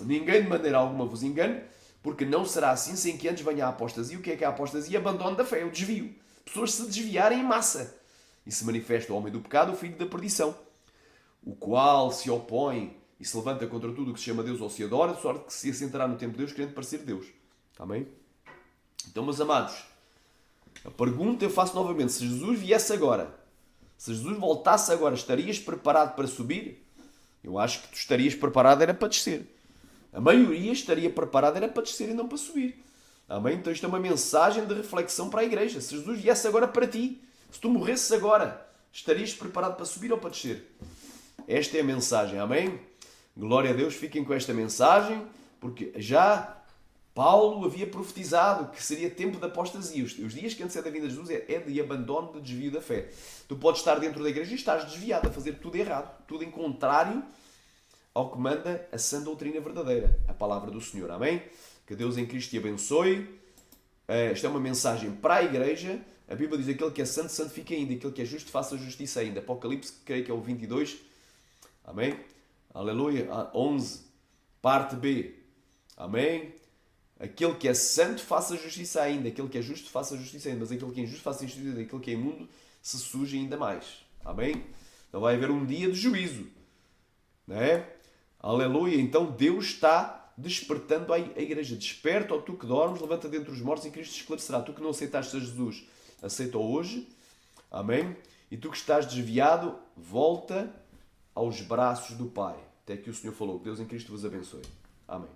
Ninguém de maneira alguma vos engane, porque não será assim sem que antes venha a apostasia. O que é a apostasia? Abandono da fé, o desvio. Pessoas se desviarem em massa. E se manifesta o homem do pecado, o filho da perdição, o qual se opõe e se levanta contra tudo o que se chama Deus ou se adora, de sorte que se assentará no tempo de Deus, querendo parecer Deus. Amém? Então, meus amados, a pergunta eu faço novamente: se Jesus viesse agora, se Jesus voltasse agora, estarias preparado para subir? Eu acho que tu estarias preparado era para descer. A maioria estaria preparada era para descer e não para subir. Amém? Então isto é uma mensagem de reflexão para a igreja. Se Jesus viesse agora para ti, se tu morresses agora, estarias preparado para subir ou para descer? Esta é a mensagem. Amém? Glória a Deus, fiquem com esta mensagem, porque já Paulo havia profetizado que seria tempo de apostasia. Os dias que antecedem a vinda de Jesus é de abandono, de desvio da fé. Tu podes estar dentro da igreja e estás desviado a fazer tudo errado, tudo em contrário ao que manda a sã doutrina verdadeira, a palavra do Senhor. Amém? Que Deus em Cristo te abençoe. Esta é uma mensagem para a igreja. A Bíblia diz: aquele que é santo, santifique ainda. Aquele que é justo, faça justiça ainda. Apocalipse, creio que é o 22. Amém? Aleluia. 11. Parte B. Amém? Aquele que é santo, faça justiça ainda. Aquele que é justo, faça justiça ainda. Mas aquele que é injusto, faça injustiça ainda. Aquele que é imundo, se suje ainda mais. Amém? Então vai haver um dia de juízo. Não é? Aleluia. Então Deus está despertando a igreja. Desperta, ó tu que dormes, levanta dentre os mortos e Cristo te esclarecerá. Tu que não aceitaste a Jesus, aceita-o hoje. Amém? E tu que estás desviado, volta aos braços do Pai. Até que o Senhor falou. Deus em Cristo vos abençoe. Amém.